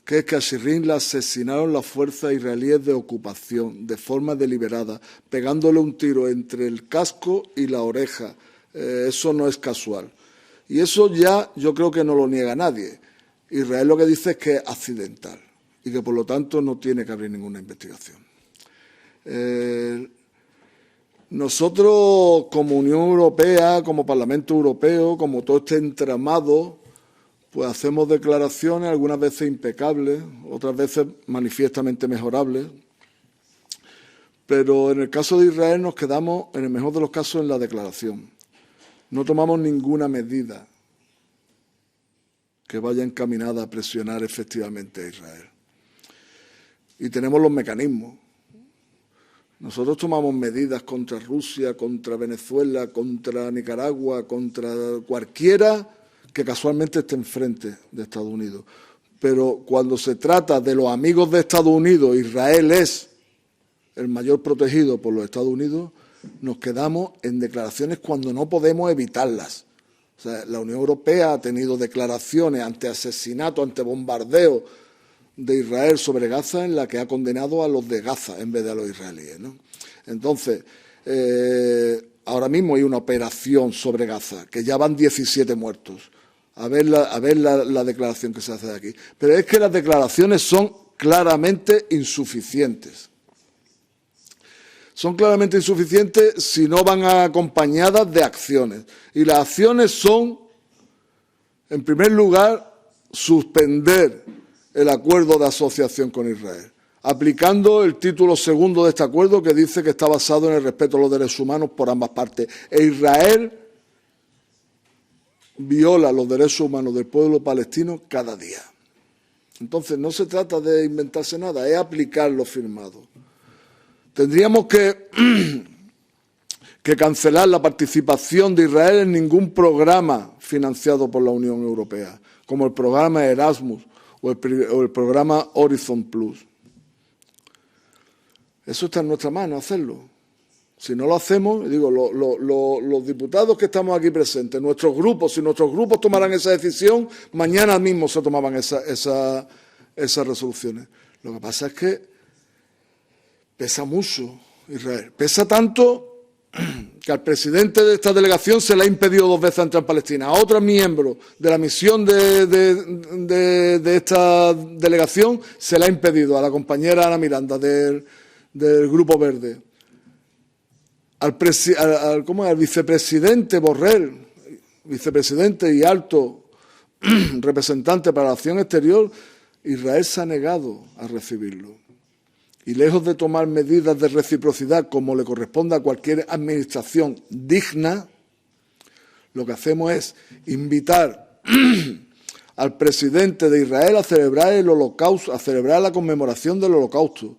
Speaker 1: que es que a Shireen la asesinaron las fuerzas israelíes de ocupación de forma deliberada, pegándole un tiro entre el casco y la oreja. Eso no es casual. Y eso ya yo creo que no lo niega nadie. Israel lo que dice es que es accidental y que por lo tanto no tiene que abrir ninguna investigación. Nosotros como Unión Europea, como Parlamento Europeo, como todo este entramado, pues hacemos declaraciones, algunas veces impecables, otras veces manifiestamente mejorables, pero en el caso de Israel nos quedamos, en el mejor de los casos, en la declaración. No tomamos ninguna medida que vaya encaminada a presionar efectivamente a Israel. Y tenemos los mecanismos. Nosotros tomamos medidas contra Rusia, contra Venezuela, contra Nicaragua, contra cualquiera que casualmente esté enfrente de Estados Unidos. Pero cuando se trata de los amigos de Estados Unidos, Israel es el mayor protegido por los Estados Unidos, nos quedamos en declaraciones cuando no podemos evitarlas. O sea, la Unión Europea ha tenido declaraciones ante asesinatos, ante bombardeos de Israel sobre Gaza en la que ha condenado a los de Gaza en vez de a los israelíes, ¿no? Entonces, ahora mismo hay una operación sobre Gaza, que ya van 17 muertos. A ver la declaración que se hace de aquí. Pero es que las declaraciones son claramente insuficientes. Son claramente insuficientes si no van acompañadas de acciones. Y las acciones son, en primer lugar, suspender el acuerdo de asociación con Israel, aplicando el título segundo de este acuerdo que dice que está basado en el respeto a los derechos humanos por ambas partes. E Israel viola los derechos humanos del pueblo palestino cada día. Entonces, no se trata de inventarse nada, es aplicar lo firmado. Tendríamos que cancelar la participación de Israel en ningún programa financiado por la Unión Europea, como el programa Erasmus o el programa Horizon Plus. Eso está en nuestra mano, hacerlo. Si no lo hacemos, digo, los diputados que estamos aquí presentes, nuestros grupos, si nuestros grupos tomaran esa decisión, mañana mismo se tomaban esas resoluciones. Lo que pasa es que pesa mucho Israel. Pesa tanto que al presidente de esta delegación se le ha impedido 2 veces entrar en Palestina. A otros miembros de la misión de esta delegación se le ha impedido. A la compañera Ana Miranda del Grupo Verde. Al vicepresidente Borrell, vicepresidente y alto representante para la acción exterior, Israel se ha negado a recibirlo. Y lejos de tomar medidas de reciprocidad como le corresponde a cualquier administración digna, lo que hacemos es invitar al presidente de Israel a celebrar el Holocausto, a celebrar la conmemoración del Holocausto.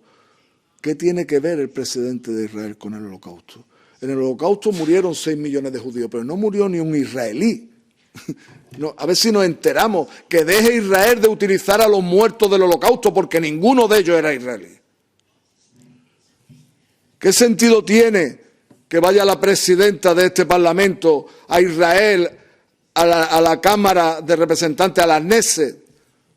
Speaker 1: ¿Qué tiene que ver el presidente de Israel con el Holocausto? En el Holocausto murieron 6 millones de judíos, pero no murió ni un israelí. No, a ver si nos enteramos, que deje Israel de utilizar a los muertos del Holocausto, porque ninguno de ellos era israelí. ¿Qué sentido tiene que vaya la presidenta de este Parlamento a Israel, a la Cámara de Representantes, a la Knesset,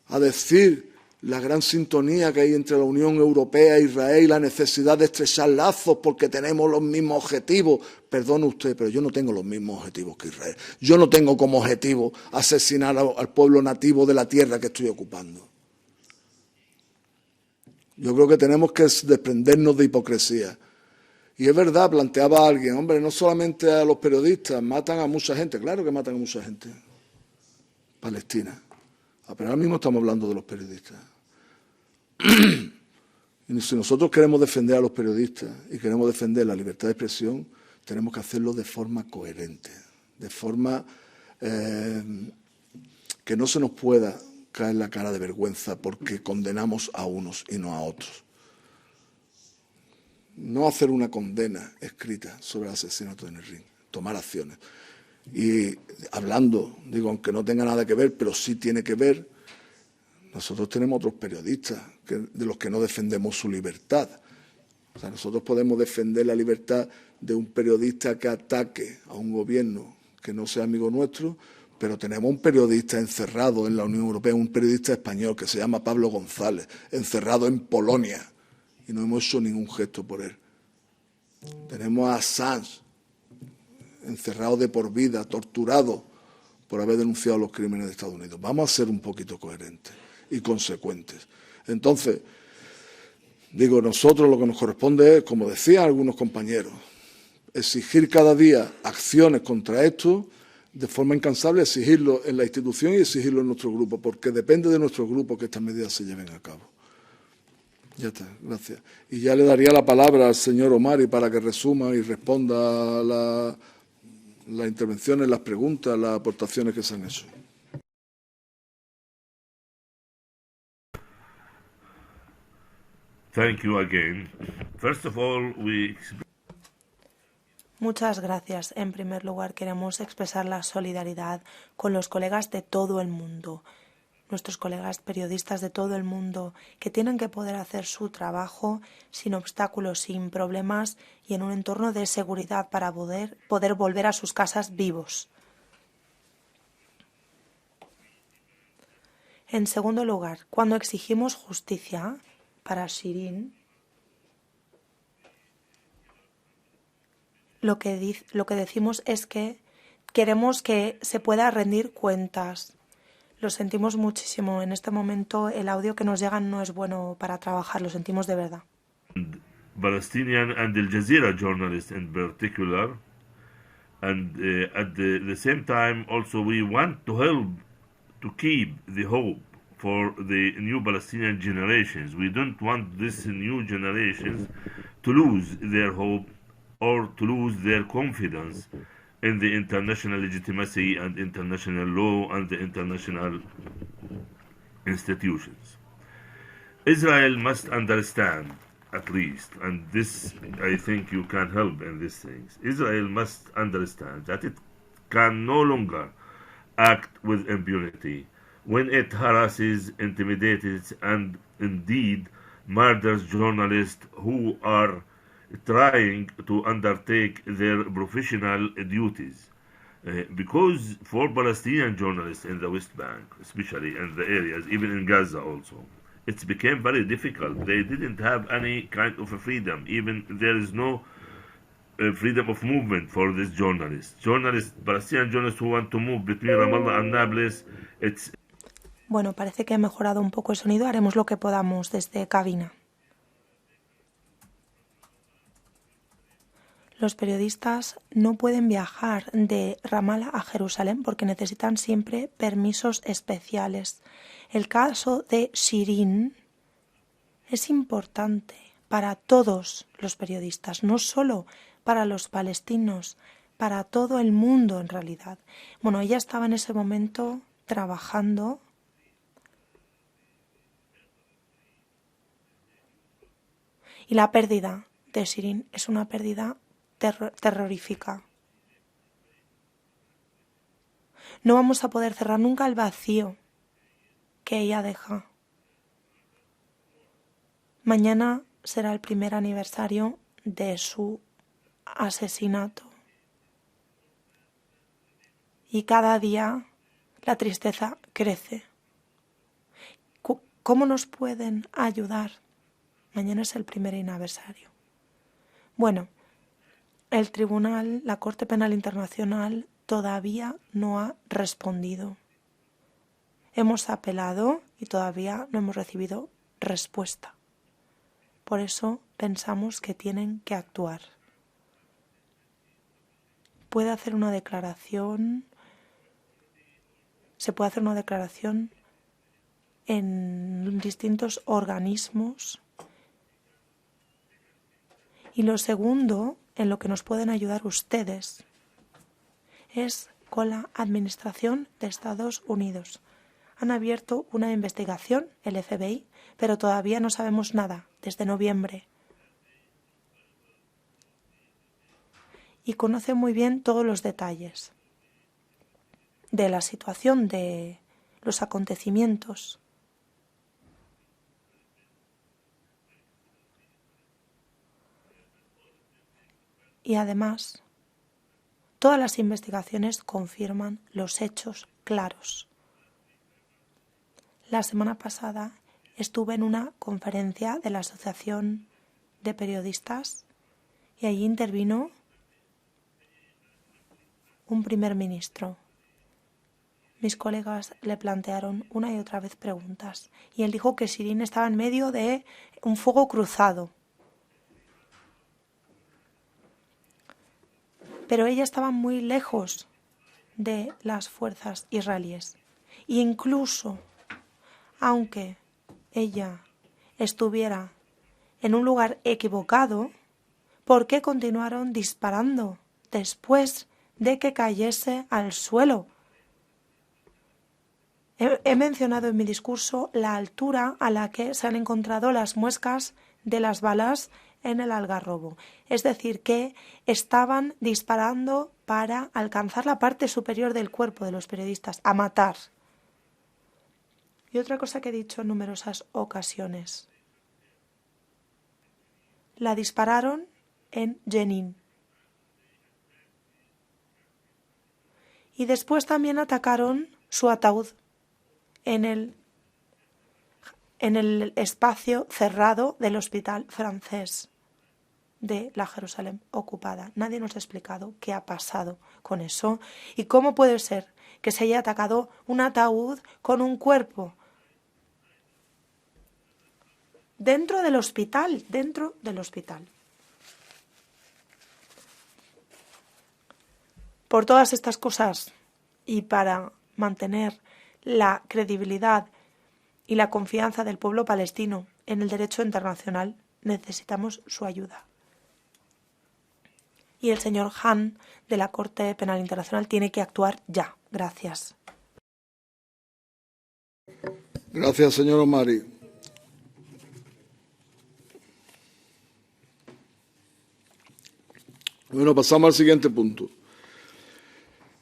Speaker 1: a decir la gran sintonía que hay entre la Unión Europea e Israel y la necesidad de estrechar lazos porque tenemos los mismos objetivos? Perdone usted, pero yo no tengo los mismos objetivos que Israel. Yo no tengo como objetivo asesinar al pueblo nativo de la tierra que estoy ocupando. Yo creo que tenemos que desprendernos de hipocresía. Y es verdad, planteaba alguien, hombre, no solamente a los periodistas, matan a mucha gente. Claro que matan a mucha gente. Palestina. Pero ahora mismo estamos hablando de los periodistas. Y si nosotros queremos defender a los periodistas y queremos defender la libertad de expresión, tenemos que hacerlo de forma coherente, de forma que no se nos pueda caer la cara de vergüenza porque condenamos a unos y no a otros. No hacer una condena escrita sobre el asesinato de Nisrin, tomar acciones. Y hablando, digo, aunque no tenga nada que ver, pero sí tiene que ver, nosotros tenemos otros periodistas de los que no defendemos su libertad. O sea, nosotros podemos defender la libertad de un periodista que ataque a un gobierno que no sea amigo nuestro, pero tenemos un periodista encerrado en la Unión Europea, un periodista español que se llama Pablo González, encerrado en Polonia, y no hemos hecho ningún gesto por él. Tenemos a Assange, encerrado de por vida, torturado por haber denunciado los crímenes de Estados Unidos. Vamos a ser un poquito coherentes y consecuentes. Entonces, digo, nosotros lo que nos corresponde es, como decían algunos compañeros, exigir cada día acciones contra esto, de forma incansable, exigirlo en la institución y exigirlo en nuestro grupo, porque depende de nuestro grupo que estas medidas se lleven a cabo. Ya está, gracias. Y ya le daría la palabra al señor Omari para que resuma y responda a las intervenciones, las preguntas, las aportaciones que se han hecho.
Speaker 9: Thank you again. First of all,
Speaker 2: Muchas gracias. En primer lugar, queremos expresar la solidaridad con los colegas de todo el mundo, nuestros colegas periodistas de todo el mundo, que tienen que poder hacer su trabajo sin obstáculos, sin problemas y en un entorno de seguridad para poder volver a sus casas vivos. En segundo lugar, cuando exigimos justicia para Shirin, lo que decimos es que queremos que se pueda rendir cuentas. Lo sentimos muchísimo. En este momento el audio que nos llega no es bueno para trabajar, lo sentimos de verdad.
Speaker 9: Palestinian and Al Jazeera journalists in particular, and at the same time also we want to help to keep the hope for the new Palestinian generations. We don't want these new generations to lose their hope or to lose their confidence in the international legitimacy and international law and the international institutions. Israel must understand, at least, and this I think you can help in these things, Israel must understand that it can no longer act with impunity when it harasses, intimidates, and indeed murders journalists who are trying to undertake their professional duties. Because for Palestinian journalists in the West Bank, especially in the areas, even in Gaza also, it became very difficult. They didn't have any kind of a freedom. Even there is no freedom of movement for these journalists. Palestinian journalists who want to move between Ramallah and Nablus, it's...
Speaker 2: Bueno, parece que ha mejorado un poco el sonido. Haremos lo que podamos desde cabina. Los periodistas no pueden viajar de Ramallah a Jerusalén porque necesitan siempre permisos especiales. El caso de Shirin es importante para todos los periodistas, no solo para los palestinos, para todo el mundo en realidad. Bueno, ella estaba en ese momento trabajando y la pérdida de Shirin es una pérdida terrorífica. No vamos a poder cerrar nunca el vacío que ella deja. Mañana será el primer aniversario de su asesinato. Y cada día la tristeza crece. ¿Cómo nos pueden ayudar? Mañana es el primer aniversario. Bueno, el tribunal, la Corte Penal Internacional, todavía no ha respondido. Hemos apelado y todavía no hemos recibido respuesta. Por eso pensamos que tienen que actuar. Puede hacer una declaración, se puede hacer una declaración en distintos organismos. Y lo segundo, en lo que nos pueden ayudar ustedes, es con la Administración de Estados Unidos. Han abierto una investigación, el FBI, pero todavía no sabemos nada, desde noviembre. Y conoce muy bien todos los detalles de la situación, de los acontecimientos. Y además, todas las investigaciones confirman los hechos claros. La semana pasada estuve en una conferencia de la Asociación de Periodistas y allí intervino un primer ministro. Mis colegas le plantearon una y otra vez preguntas y él dijo que Shirin estaba en medio de un fuego cruzado. Pero ella estaba muy lejos de las fuerzas israelíes. E incluso, aunque ella estuviera en un lugar equivocado, ¿por qué continuaron disparando después de que cayese al suelo? He mencionado en mi discurso la altura a la que se han encontrado las muescas de las balas en el Algarrobo. Es decir, que estaban disparando para alcanzar la parte superior del cuerpo de los periodistas, a matar. Y otra cosa que he dicho en numerosas ocasiones. La dispararon en Jenin. Y después también atacaron su ataúd en el espacio cerrado del hospital francés de la Jerusalén ocupada. Nadie nos ha explicado qué ha pasado con eso y cómo puede ser que se haya atacado un ataúd con un cuerpo dentro del hospital. Por todas estas cosas y para mantener la credibilidad y la confianza del pueblo palestino en el derecho internacional, necesitamos su ayuda. Y el señor Hahn de la Corte Penal Internacional tiene que actuar ya. Gracias.
Speaker 1: Gracias, señor Omari. Bueno, pasamos al siguiente punto.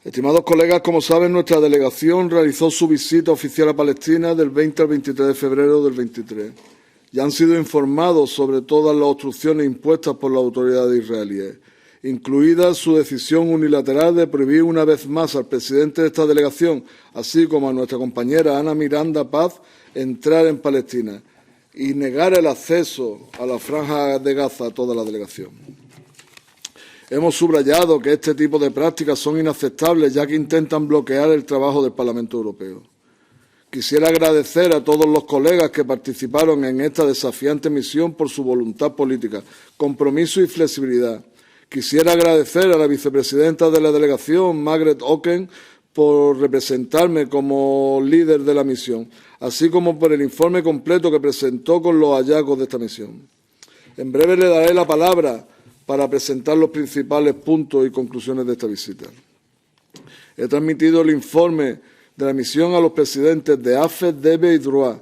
Speaker 1: Estimados colegas, como saben, nuestra delegación realizó su visita oficial a Palestina del 20 al 23 de febrero del 23. Ya han sido informados sobre todas las obstrucciones impuestas por las autoridades israelíes, incluida su decisión unilateral de prohibir una vez más al presidente de esta delegación, así como a nuestra compañera Ana Miranda Paz, entrar en Palestina y negar el acceso a la franja de Gaza a toda la delegación. Hemos subrayado que este tipo de prácticas son inaceptables, ya que intentan bloquear el trabajo del Parlamento Europeo. Quisiera agradecer a todos los colegas que participaron en esta desafiante misión por su voluntad política, compromiso y flexibilidad. Quisiera agradecer a la vicepresidenta de la delegación, Margaret Auken, por representarme como líder de la misión, así como por el informe completo que presentó con los hallazgos de esta misión. En breve le daré la palabra para presentar los principales puntos y conclusiones de esta visita. He transmitido el informe de la misión a los presidentes de AFET, DEVE y DROA,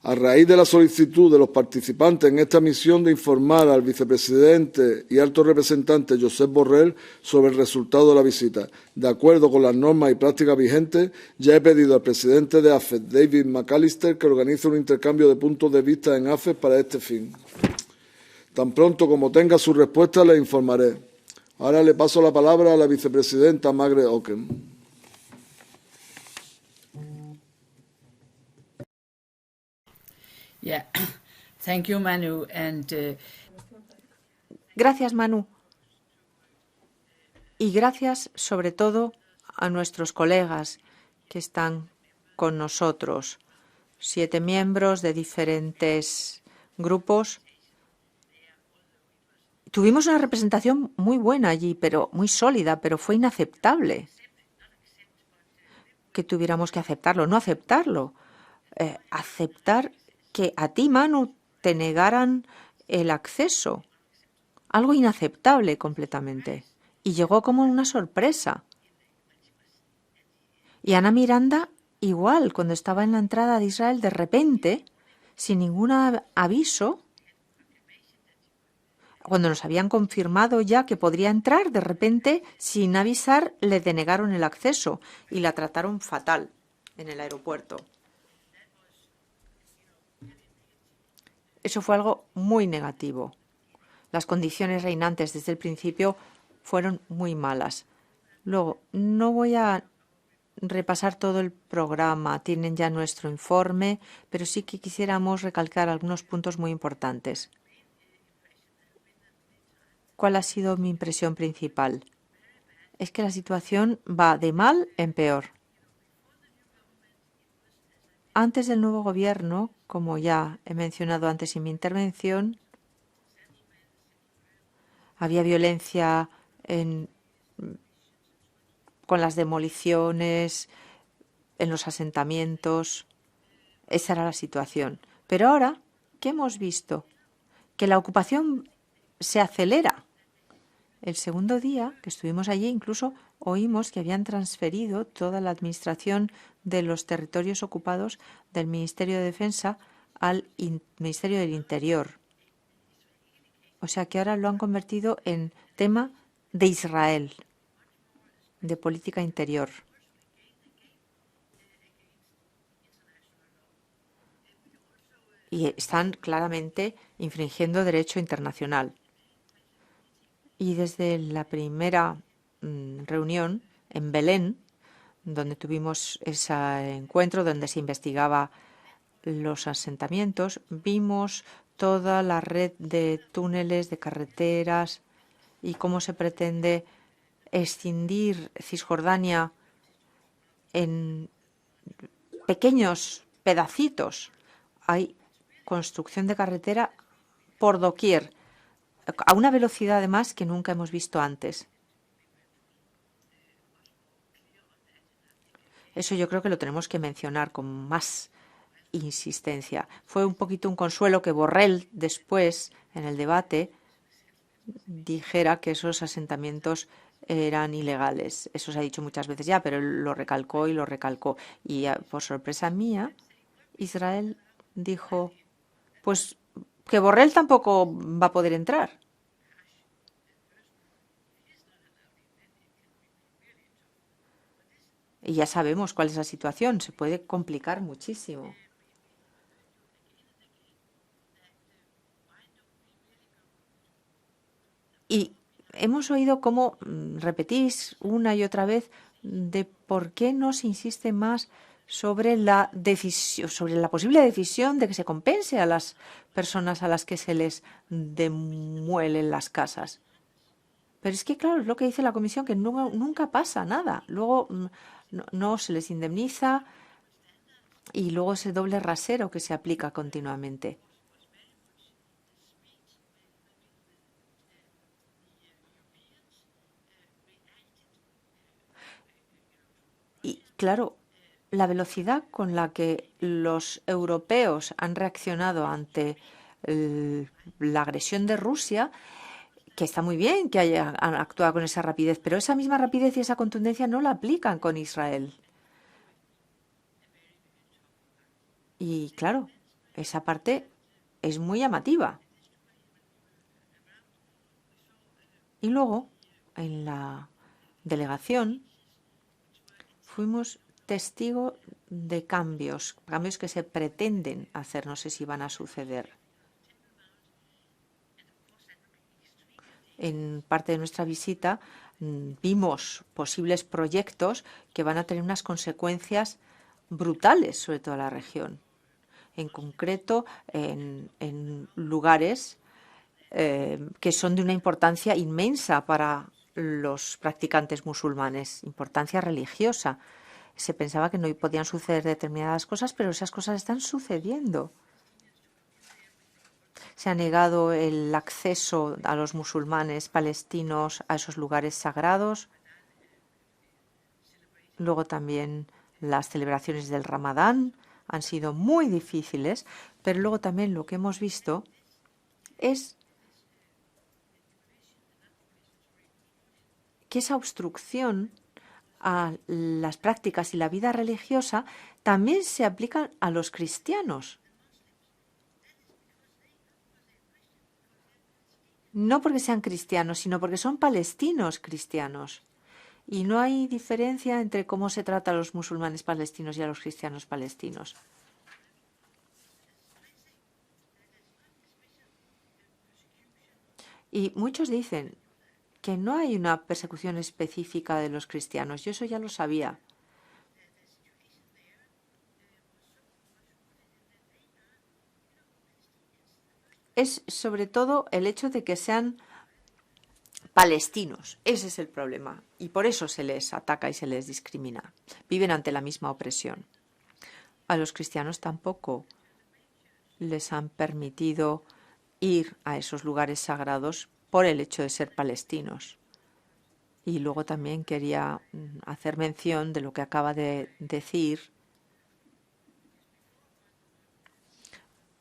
Speaker 1: a raíz de la solicitud de los participantes en esta misión de informar al vicepresidente y alto representante Josep Borrell sobre el resultado de la visita. De acuerdo con las normas y prácticas vigentes, ya he pedido al presidente de AFET, David McAllister, que organice un intercambio de puntos de vista en AFET para este fin. Tan pronto como tenga su respuesta, le informaré. Ahora le paso la palabra a la vicepresidenta Margaret Auken.
Speaker 7: Yeah, thank you, Manu, and
Speaker 3: Gracias, Manu. Y gracias, sobre todo, a nuestros colegas que están con nosotros, 7 miembros de diferentes grupos. Tuvimos una representación muy buena allí, pero muy sólida, pero fue inaceptable que tuviéramos que aceptarlo, no aceptarlo, aceptar que a ti, Manu, te negaran el acceso. Algo inaceptable completamente. Y llegó como una sorpresa. Y Ana Miranda, igual, cuando estaba en la entrada de Israel, de repente, sin ningún aviso, cuando nos habían confirmado ya que podría entrar, de repente, sin avisar, le denegaron el acceso y la trataron fatal en el aeropuerto. Eso fue algo muy negativo. las condiciones reinantes desde el principio fueron muy malas. Luego, no voy a repasar todo el programa, tienen ya nuestro informe, pero sí que quisiéramos recalcar algunos puntos muy importantes. ¿Cuál ha sido mi impresión principal? Es que la situación va de mal en peor. Antes del nuevo gobierno, como ya he mencionado antes en mi intervención, había violencia con las demoliciones, en los asentamientos. Esa era la situación. Pero ahora, ¿qué hemos visto? Que la ocupación se acelera. El segundo día que estuvimos allí, incluso oímos que habían transferido toda la administración de los territorios ocupados del Ministerio de Defensa al Ministerio del Interior. O sea que ahora lo han convertido en tema de Israel, de política interior. Y están claramente infringiendo derecho internacional. Y desde la primera reunión en Belén, donde tuvimos ese encuentro donde se investigaba los asentamientos, vimos toda la red de túneles, de carreteras y cómo se pretende escindir Cisjordania en pequeños pedacitos. Hay construcción de carretera por doquier, a una velocidad además que nunca hemos visto antes. Eso yo creo que lo tenemos que mencionar con más insistencia. Fue un poquito un consuelo que Borrell después, en el debate, dijera que esos asentamientos eran ilegales. Eso se ha dicho muchas veces ya, pero él lo recalcó y lo recalcó. Y por sorpresa mía, Israel dijo, pues que Borrell tampoco va a poder entrar. Y ya sabemos cuál es la situación, se puede complicar muchísimo. Y hemos oído cómo repetís una y otra vez de por qué no se insiste más sobre la decisión, sobre la posible decisión de que se compense a las personas a las que se les demuelen las casas. Pero es que, claro, es lo que dice la Comisión, que nunca pasa nada. Luego no se les indemniza y luego ese doble rasero que se aplica continuamente. Y, claro, la velocidad con la que los europeos han reaccionado ante la agresión de Rusia, que está muy bien que hayan actuado con esa rapidez, pero esa misma rapidez y esa contundencia no la aplican con Israel. Y claro, esa parte es muy llamativa. Y luego, en la delegación, fuimos testigos de cambios que se pretenden hacer, no sé si van a suceder. En parte de nuestra visita vimos posibles proyectos que van a tener unas consecuencias brutales, sobre toda la región. En concreto, en lugares que son de una importancia inmensa para los practicantes musulmanes, importancia religiosa. Se pensaba que no podían suceder determinadas cosas, pero esas cosas están sucediendo. Se ha negado el acceso a los musulmanes palestinos a esos lugares sagrados. Luego también las celebraciones del Ramadán han sido muy difíciles, pero luego también lo que hemos visto es que esa obstrucción a las prácticas y la vida religiosa también se aplican a los cristianos. No porque sean cristianos, sino porque son palestinos cristianos. Y no hay diferencia entre cómo se trata a los musulmanes palestinos y a los cristianos palestinos. Y muchos dicen que no hay una persecución específica de los cristianos. Yo eso ya lo sabía. Es sobre todo el hecho de que sean palestinos. Ese es el problema. Y por eso se les ataca y se les discrimina. Viven ante la misma opresión. A los cristianos tampoco les han permitido ir a esos lugares sagrados por el hecho de ser palestinos. Y luego también quería hacer mención de lo que acaba de decir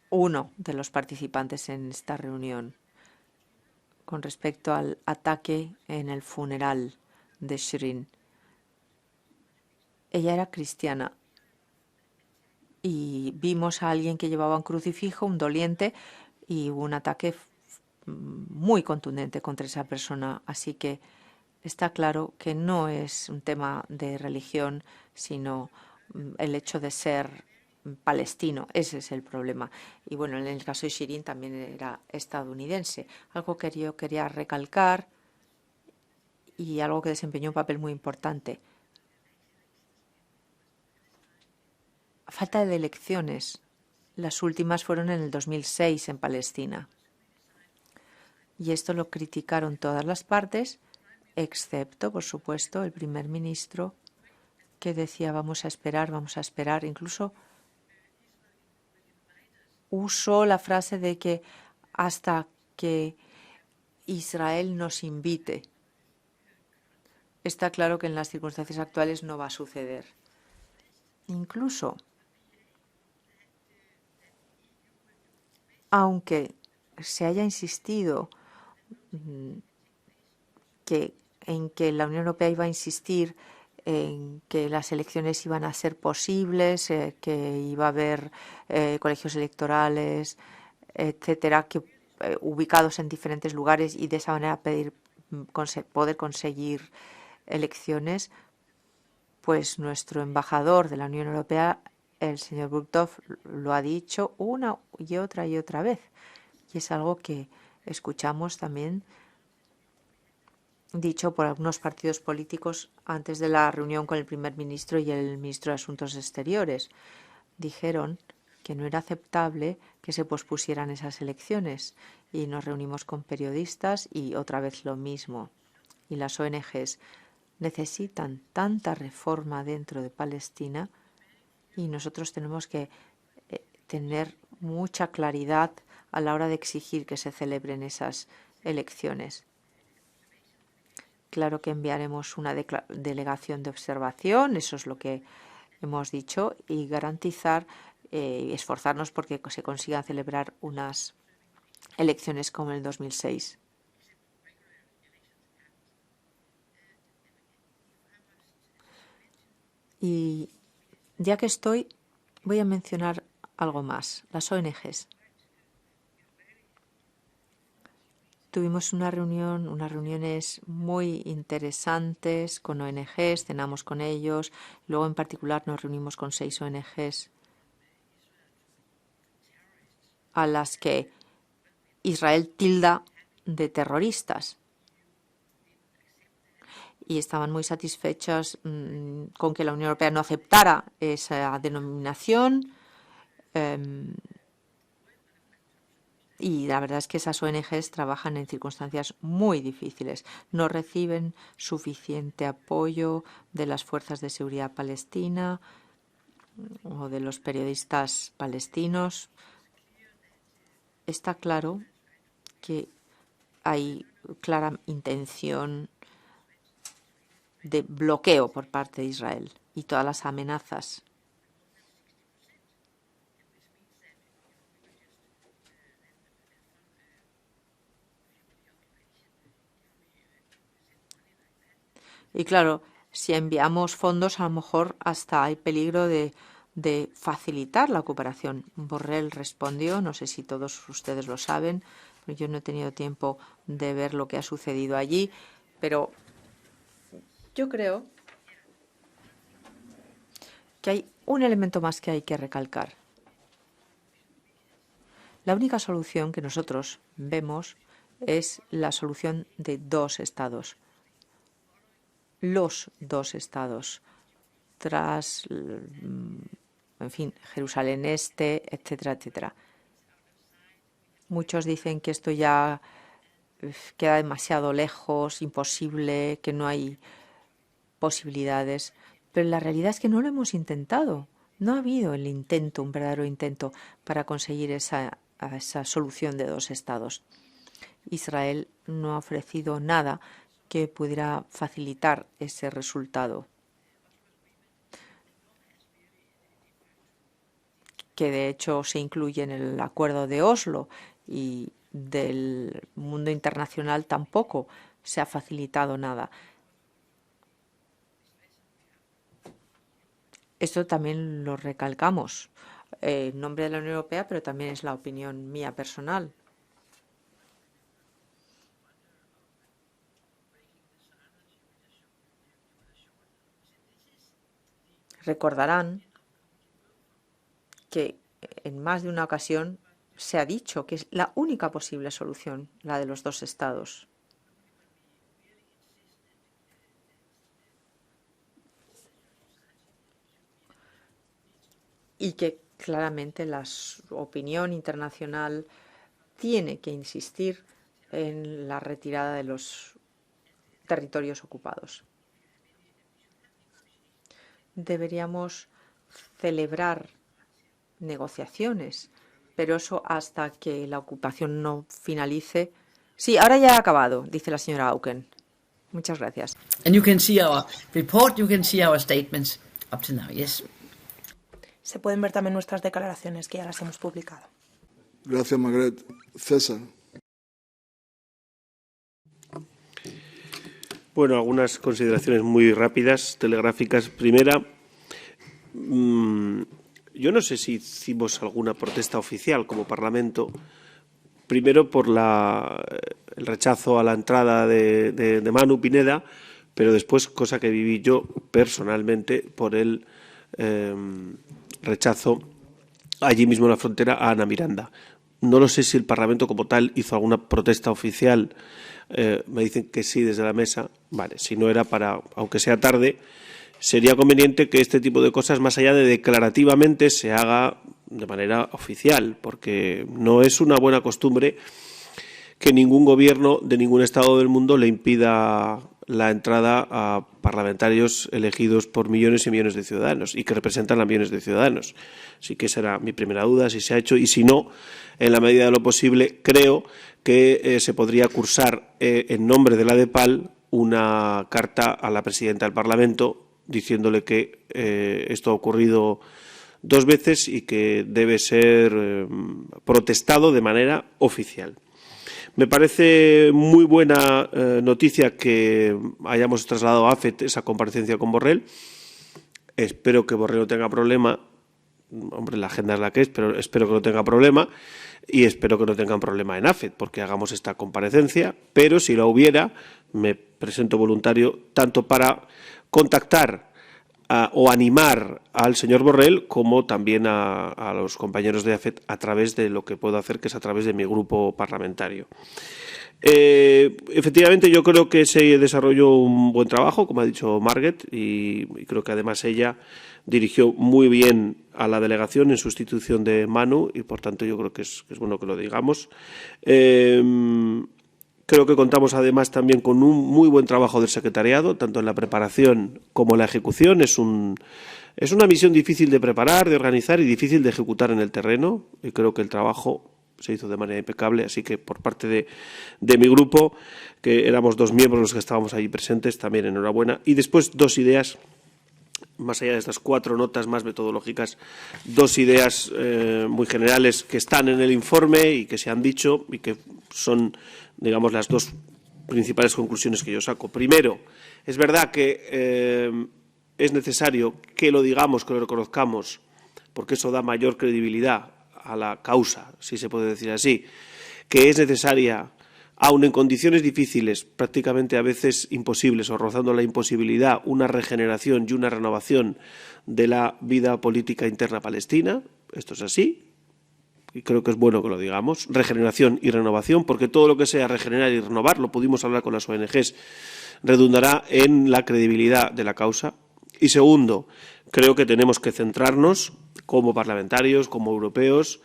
Speaker 3: uno de los participantes en esta reunión con respecto al ataque en el funeral de Shirin. Ella era cristiana y vimos a alguien que llevaba un crucifijo, un doliente, y hubo un ataque muy contundente contra esa persona. Así que está claro que no es un tema de religión, sino el hecho de ser palestino. Ese es el problema. Y bueno, en el caso de Shirin también era estadounidense. Algo que yo quería recalcar y algo que desempeñó un papel muy importante. Falta de elecciones. Las últimas fueron en el 2006 en Palestina. Y esto lo criticaron todas las partes, excepto, por supuesto, el primer ministro, que decía vamos a esperar. Incluso usó la frase de que hasta que Israel nos invite. Está claro que en las circunstancias actuales no va a suceder. Incluso, aunque se haya insistido en que la Unión Europea iba a insistir en que las elecciones iban a ser posibles, que iba a haber colegios electorales, etcétera, ubicados en diferentes lugares y de esa manera poder conseguir elecciones, pues nuestro embajador de la Unión Europea, el señor Burgdorf, lo ha dicho una y otra vez. Y es algo que escuchamos también dicho por algunos partidos políticos antes de la reunión con el primer ministro y el ministro de Asuntos Exteriores. Dijeron que no era aceptable que se pospusieran esas elecciones y nos reunimos con periodistas y otra vez lo mismo. Y las ONGs necesitan tanta reforma dentro de Palestina y nosotros tenemos que tener mucha claridad a la hora de exigir que se celebren esas elecciones. Claro que enviaremos una delegación de observación, eso es lo que hemos dicho, y garantizar y esforzarnos porque se consigan celebrar unas elecciones como en el 2006. Y ya que estoy, voy a mencionar algo más, las ONGs. Tuvimos unas reuniones muy interesantes con ONGs, cenamos con ellos. Luego, en particular, nos reunimos con 6 ONGs a las que Israel tilda de terroristas. Y estaban muy satisfechas con que la Unión Europea no aceptara esa denominación. Y la verdad es que esas ONGs trabajan en circunstancias muy difíciles. No reciben suficiente apoyo de las fuerzas de seguridad palestina o de los periodistas palestinos. Está claro que hay clara intención de bloqueo por parte de Israel y todas las amenazas. Y claro, si enviamos fondos, a lo mejor hasta hay peligro de facilitar la cooperación. Borrell respondió, no sé si todos ustedes lo saben, pero yo no he tenido tiempo de ver lo que ha sucedido allí, pero yo creo que hay un elemento más que hay que recalcar. La única solución que nosotros vemos es la solución de dos estados. Los dos estados, tras, en fin, Jerusalén Este, etcétera, etcétera. Muchos dicen que esto ya queda demasiado lejos, imposible, que no hay posibilidades, pero la realidad es que no lo hemos intentado. No ha habido el intento, un verdadero intento para conseguir esa solución de dos estados. Israel no ha ofrecido nada que pudiera facilitar ese resultado, que de hecho se incluye en el acuerdo de Oslo, y del mundo internacional tampoco se ha facilitado nada. Esto también lo recalcamos en nombre de la Unión Europea, pero también es la opinión mía personal. Recordarán que en más de una ocasión se ha dicho que es la única posible solución, la de los dos estados. Y que claramente la opinión internacional tiene que insistir en la retirada de los territorios ocupados. Deberíamos celebrar negociaciones, pero eso hasta que la ocupación no finalice. Sí, ahora ya ha acabado, dice la señora Auken. Muchas gracias.
Speaker 7: And you can see our report, you can see our statements up to now, yes.
Speaker 2: Se pueden ver también nuestras declaraciones, que ya las hemos publicado.
Speaker 1: Gracias, Margaret. César.
Speaker 6: Bueno, algunas consideraciones muy rápidas, telegráficas. Primera, yo no sé si hicimos alguna protesta oficial como Parlamento, primero por el rechazo a la entrada de Manu Pineda, pero después, cosa que viví yo personalmente, por el rechazo allí mismo en la frontera a Ana Miranda. No lo sé si el Parlamento como tal hizo alguna protesta oficial. Me dicen que sí desde la mesa. Vale, si no era para, aunque sea tarde, sería conveniente que este tipo de cosas, más allá de declarativamente, se haga de manera oficial, porque no es una buena costumbre que ningún gobierno de ningún estado del mundo le impida la entrada a parlamentarios elegidos por millones y millones de ciudadanos y que representan a millones de ciudadanos. Así que esa era mi primera duda, si se ha hecho, y si no, en la medida de lo posible, creo que se podría cursar en nombre de la DEPAL una carta a la presidenta del Parlamento diciéndole que esto ha ocurrido 2 veces y que debe ser protestado de manera oficial. Me parece muy buena noticia que hayamos trasladado a AFET esa comparecencia con Borrell. Espero que Borrell no tenga problema. Hombre, la agenda es la que es, pero espero que no tenga problema. Y espero que no tengan problema en AFET porque hagamos esta comparecencia. Pero si la hubiera, me presento voluntario tanto para contactar o animar al señor Borrell como también a los compañeros de AFET a través de lo que puedo hacer, que es a través de mi grupo parlamentario. Efectivamente, yo creo que se desarrolló un buen trabajo, como ha dicho Margaret, y creo que además ella dirigió muy bien a la delegación en sustitución de Manu y, por tanto, yo creo que es bueno que lo digamos. Creo que contamos además también con un muy buen trabajo del secretariado, tanto en la preparación como en la ejecución. Es una misión difícil de preparar, de organizar y difícil de ejecutar en el terreno. Y creo que el trabajo se hizo de manera impecable, así que por parte de mi grupo, que éramos 2 miembros los que estábamos allí presentes, también enhorabuena. Y después 2 ideas, más allá de estas 4 notas más metodológicas, 2 ideas muy generales que están en el informe y que se han dicho y que son, digamos, las 2 principales conclusiones que yo saco. Primero, es verdad que es necesario que lo digamos, que lo reconozcamos, porque eso da mayor credibilidad a la causa, si se puede decir así, que es necesaria, aun en condiciones difíciles, prácticamente a veces imposibles o rozando la imposibilidad, una regeneración y una renovación de la vida política interna palestina. Esto es así. y creo que es bueno que lo digamos, regeneración y renovación, porque todo lo que sea regenerar y renovar, lo pudimos hablar con las ONGs, redundará en la credibilidad de la causa. Y segundo, creo que tenemos que centrarnos, como parlamentarios, como europeos,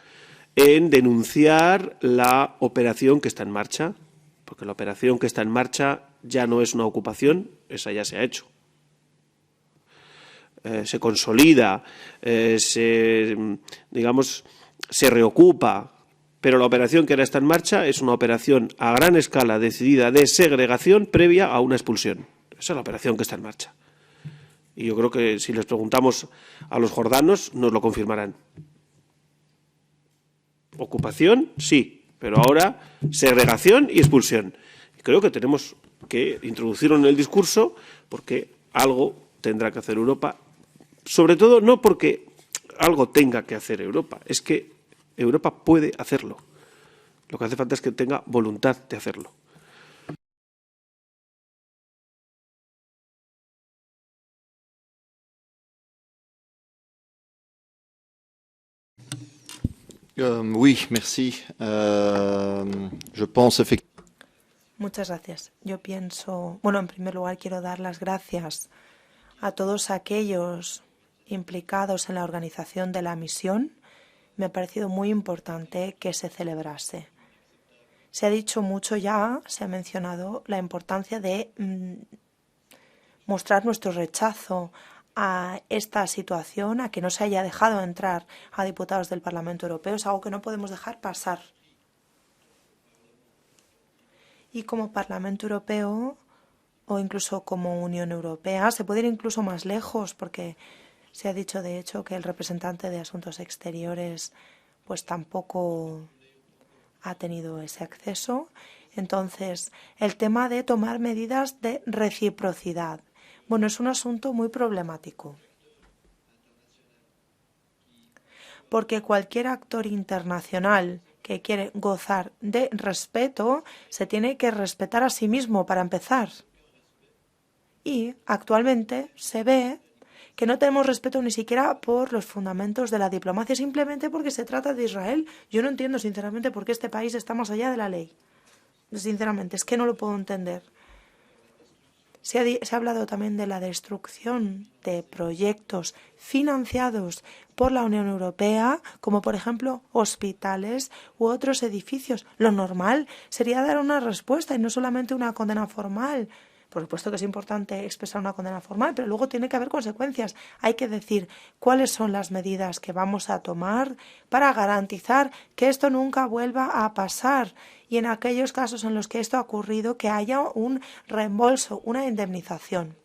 Speaker 6: en denunciar la operación que está en marcha, porque la operación que está en marcha ya no es una ocupación, esa ya se ha hecho. Se consolida, se reocupa, pero la operación que ahora está en marcha es una operación a gran escala decidida de segregación previa a una expulsión. Esa es la operación que está en marcha. Y yo creo que si les preguntamos a los jordanos nos lo confirmarán. Ocupación, sí, pero ahora segregación y expulsión. Y creo que tenemos que introducirlo en el discurso porque algo tendrá que hacer Europa, sobre todo no porque algo tenga que hacer Europa, es que Europa puede hacerlo. Lo que hace falta es que tenga voluntad de hacerlo.
Speaker 5: Oui, merci. Je pense effectivement.
Speaker 2: Muchas gracias. Yo pienso, bueno, en primer lugar quiero dar las gracias a todos aquellos implicados en la organización de la misión. Me ha parecido muy importante que se celebrase. Se ha dicho mucho ya, se ha mencionado la importancia de mostrar nuestro rechazo a esta situación, a que no se haya dejado entrar a diputados del Parlamento Europeo. Es algo que no podemos dejar pasar. Y como Parlamento Europeo o incluso como Unión Europea se puede ir incluso más lejos, porque se ha dicho de hecho que el representante de Asuntos Exteriores pues tampoco ha tenido ese acceso. Entonces, el tema de tomar medidas de reciprocidad. Bueno, es un asunto muy problemático, porque cualquier actor internacional que quiere gozar de respeto se tiene que respetar a sí mismo para empezar. Y actualmente se ve que no tenemos respeto ni siquiera por los fundamentos de la diplomacia, simplemente porque se trata de Israel. Yo no entiendo sinceramente por qué este país está más allá de la ley. Sinceramente, es que no lo puedo entender. Se ha hablado también de la destrucción de proyectos financiados por la Unión Europea, como por ejemplo hospitales u otros edificios. Lo normal sería dar una respuesta y no solamente una condena formal. Por supuesto que es importante expresar una condena formal, pero luego tiene que haber consecuencias. Hay que decir cuáles son las medidas que vamos a tomar para garantizar que esto nunca vuelva a pasar. Y en aquellos casos en los que esto ha ocurrido, que haya un reembolso, una indemnización.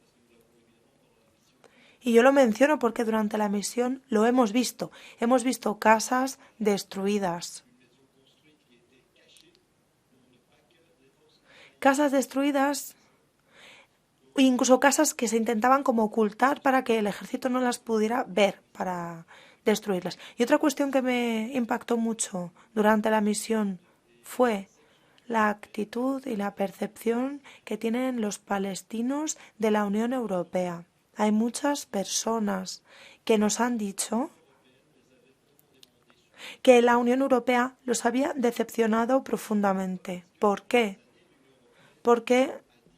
Speaker 2: Y yo lo menciono porque durante la misión lo hemos visto. Hemos visto casas destruidas. Casas destruidas, incluso casas que se intentaban como ocultar para que el ejército no las pudiera ver, para destruirlas. Y otra cuestión que me impactó mucho durante la misión fue la actitud y la percepción que tienen los palestinos de la Unión Europea. Hay muchas personas que nos han dicho que la Unión Europea los había decepcionado profundamente. ¿Por qué? Porque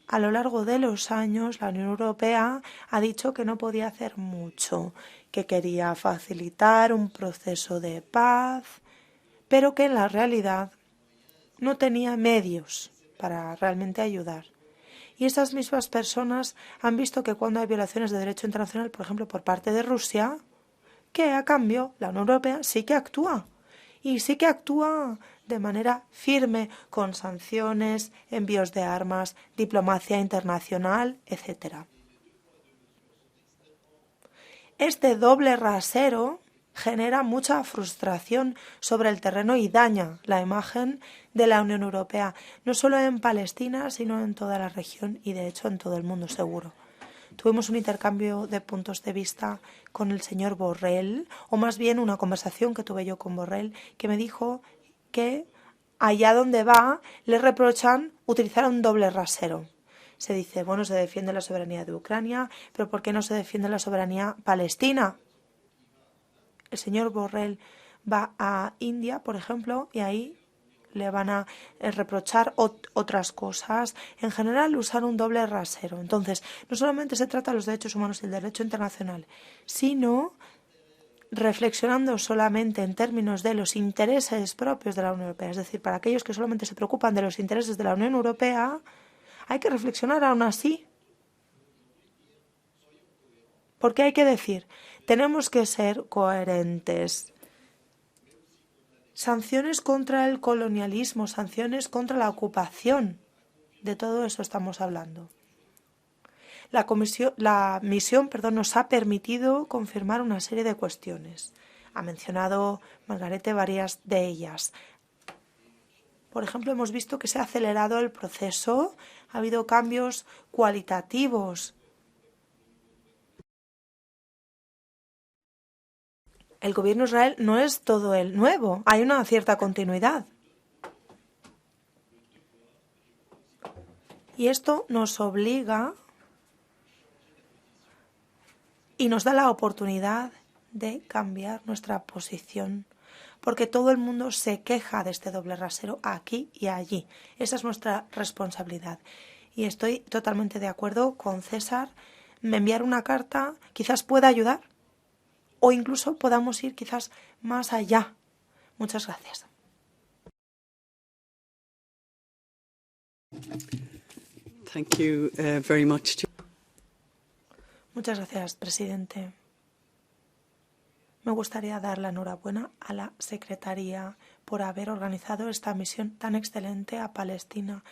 Speaker 2: a lo largo de los años la Unión Europea ha dicho que no podía hacer mucho, que quería facilitar un proceso de paz, pero que en la realidad no tenía medios para realmente ayudar. Y esas mismas personas han visto que cuando hay violaciones de derecho internacional, por ejemplo, por parte de Rusia, que a cambio la Unión Europea sí que actúa. Y sí que actúa de manera firme, con sanciones, envíos de armas, diplomacia internacional, etc. Este doble rasero genera mucha frustración sobre el terreno y daña la imagen de la Unión Europea, no solo en Palestina, sino en toda la región y, de hecho, en todo el mundo, seguro. Tuvimos un intercambio de puntos de vista con el señor Borrell, o más bien una conversación que tuve yo con Borrell, que me dijo que allá donde va le reprochan utilizar un doble rasero. Se dice, bueno, se defiende la soberanía de Ucrania, pero ¿por qué no se defiende la soberanía palestina? El señor Borrell va a India, por ejemplo, y ahí le van a reprochar otras cosas. En general, usar un doble rasero. Entonces, no solamente se trata de los derechos humanos y el derecho internacional, sino reflexionando solamente en términos de los intereses propios de la Unión Europea. Es decir, para aquellos que solamente se preocupan de los intereses de la Unión Europea, hay que reflexionar aún así. Porque hay que decir, tenemos que ser coherentes. Sanciones contra el colonialismo, sanciones contra la ocupación. De todo eso estamos hablando. La misión nos ha permitido confirmar una serie de cuestiones. Ha mencionado Margarete varias de ellas. Por ejemplo, hemos visto que se ha acelerado el proceso, ha habido cambios cualitativos. El gobierno de Israel no es todo el nuevo, hay una cierta continuidad. Y esto nos obliga y nos da la oportunidad de cambiar nuestra posición, porque todo el mundo se queja de este doble rasero aquí y allí. Esa es nuestra responsabilidad. Y estoy totalmente de acuerdo con César. Enviar una carta quizás pueda ayudar. O incluso podamos ir quizás más allá. Muchas gracias.
Speaker 10: Thank you very much.
Speaker 2: Muchas gracias, presidente. Me gustaría dar la enhorabuena a la Secretaría por haber organizado esta misión tan excelente a Palestina.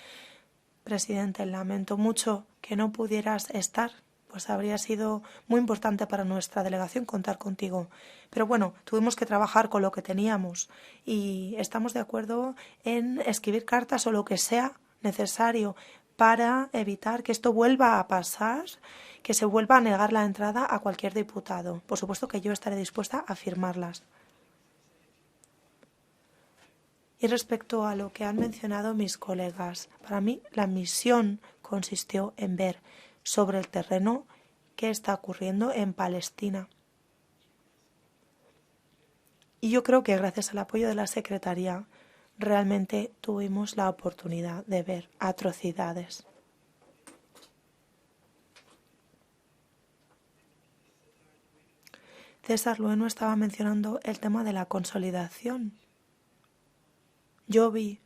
Speaker 2: Presidente, lamento mucho que no pudieras estar, pues habría sido muy importante para nuestra delegación contar contigo. Pero bueno, tuvimos que trabajar con lo que teníamos y estamos de acuerdo en escribir cartas o lo que sea necesario para evitar que esto vuelva a pasar, que se vuelva a negar la entrada a cualquier diputado. Por supuesto que yo estaré dispuesta a firmarlas. Y respecto a lo que han mencionado mis colegas, para mí la misión consistió en ver sobre el terreno qué está ocurriendo en Palestina. Y yo creo que gracias al apoyo de la Secretaría realmente tuvimos la oportunidad de ver atrocidades. César Lueno estaba mencionando el tema de la consolidación. Yo vi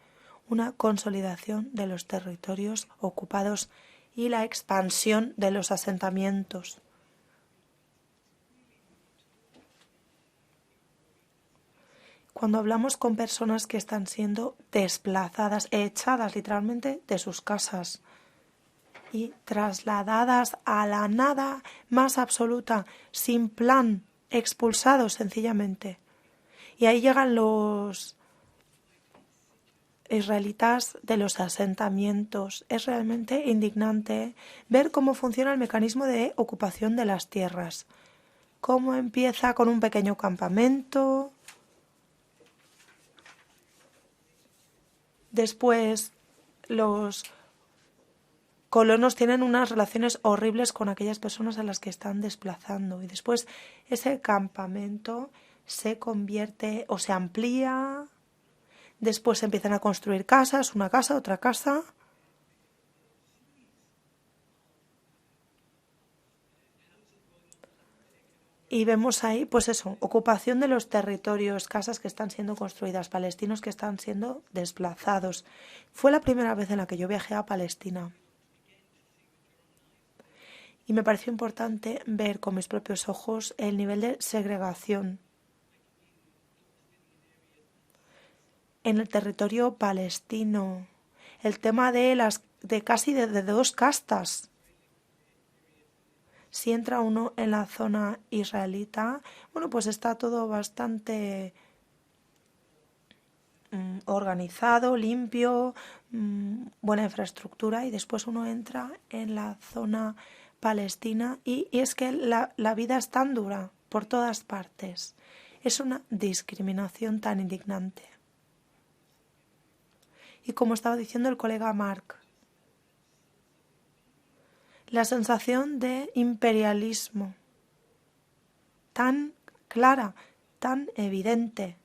Speaker 2: una consolidación de los territorios ocupados y la expansión de los asentamientos. Cuando hablamos con personas que están siendo desplazadas, echadas literalmente de sus casas y trasladadas a la nada más absoluta, sin plan, expulsados sencillamente. Y ahí llegan los israelitas de los asentamientos. Es realmente indignante ver cómo funciona el mecanismo de ocupación de las tierras. Cómo empieza con un pequeño campamento. Después, los colonos tienen unas relaciones horribles con aquellas personas a las que están desplazando. Y después, ese campamento se convierte o se amplía. Después empiezan a construir casas, una casa, otra casa. Y vemos ahí, pues eso, ocupación de los territorios, casas que están siendo construidas, palestinos que están siendo desplazados. Fue la primera vez en la que yo viajé a Palestina. Y me pareció importante ver con mis propios ojos el nivel de segregación en el territorio palestino. El tema de casi de dos castas. Si entra uno en la zona israelita, bueno, pues está todo bastante organizado, limpio, buena infraestructura, y después uno entra en la zona palestina y es que la vida es tan dura por todas partes. Es una discriminación tan indignante. Y como estaba diciendo el colega Mark, la sensación de imperialismo tan clara, tan evidente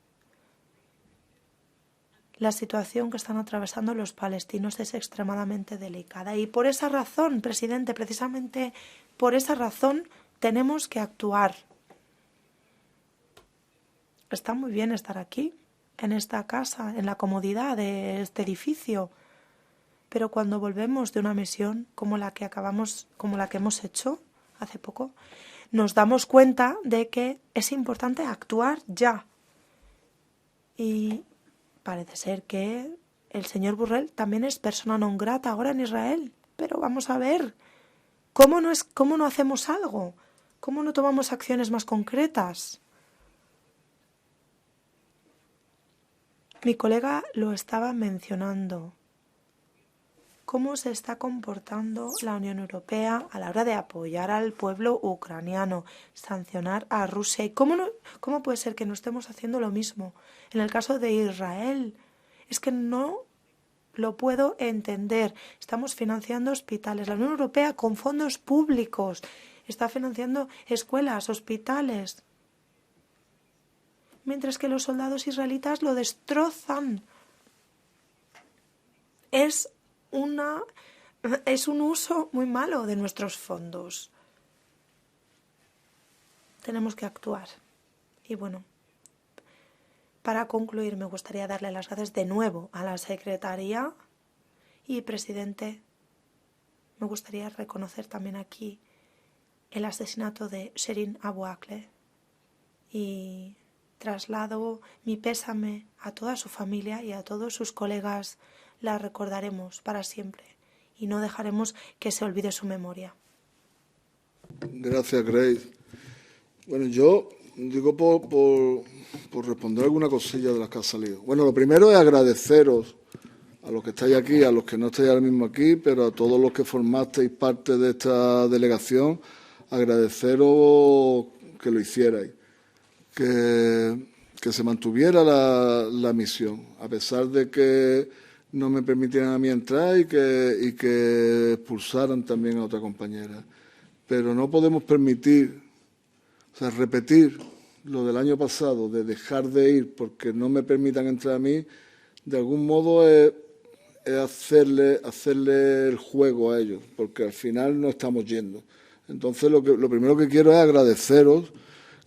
Speaker 2: la situación que están atravesando los palestinos es extremadamente delicada. Y por esa razón, presidente, precisamente por esa razón tenemos que actuar. Está muy bien estar aquí, en esta casa, en la comodidad de este edificio. Pero cuando volvemos de una misión como la que hemos hecho hace poco, nos damos cuenta de que es importante actuar ya. Y parece ser que el señor Borrell también es persona non grata ahora en Israel. Pero vamos a ver, ¿cómo no hacemos algo? ¿Cómo no tomamos acciones más concretas? Mi colega lo estaba mencionando. ¿Cómo se está comportando la Unión Europea a la hora de apoyar al pueblo ucraniano, sancionar a Rusia? ¿Y cómo puede ser que no estemos haciendo lo mismo en el caso de Israel? Es que no lo puedo entender. Estamos financiando hospitales. La Unión Europea con fondos públicos está financiando escuelas, hospitales, mientras que los soldados israelitas lo destrozan. Es un uso muy malo de nuestros fondos. Tenemos que actuar. Y bueno, para concluir, me gustaría darle las gracias de nuevo a la Secretaría y, presidente, me gustaría reconocer también aquí el asesinato de Shirin Abu Akleh y traslado mi pésame a toda su familia y a todos sus colegas. La recordaremos para siempre y no dejaremos que se olvide su memoria.
Speaker 1: Gracias, Grace. Bueno, yo digo por responder alguna cosilla de las que ha salido. Bueno, lo primero es agradeceros a los que estáis aquí, a los que no estáis ahora mismo aquí, pero a todos los que formasteis parte de esta delegación, agradeceros que lo hicierais, que se mantuviera la misión, a pesar de que no me permitieran a mí entrar y que expulsaran también a otra compañera. Pero no podemos permitir, repetir lo del año pasado, de dejar de ir porque no me permitan entrar a mí, de algún modo es hacerle el juego a ellos, porque al final no estamos yendo. Entonces lo primero que quiero es agradeceros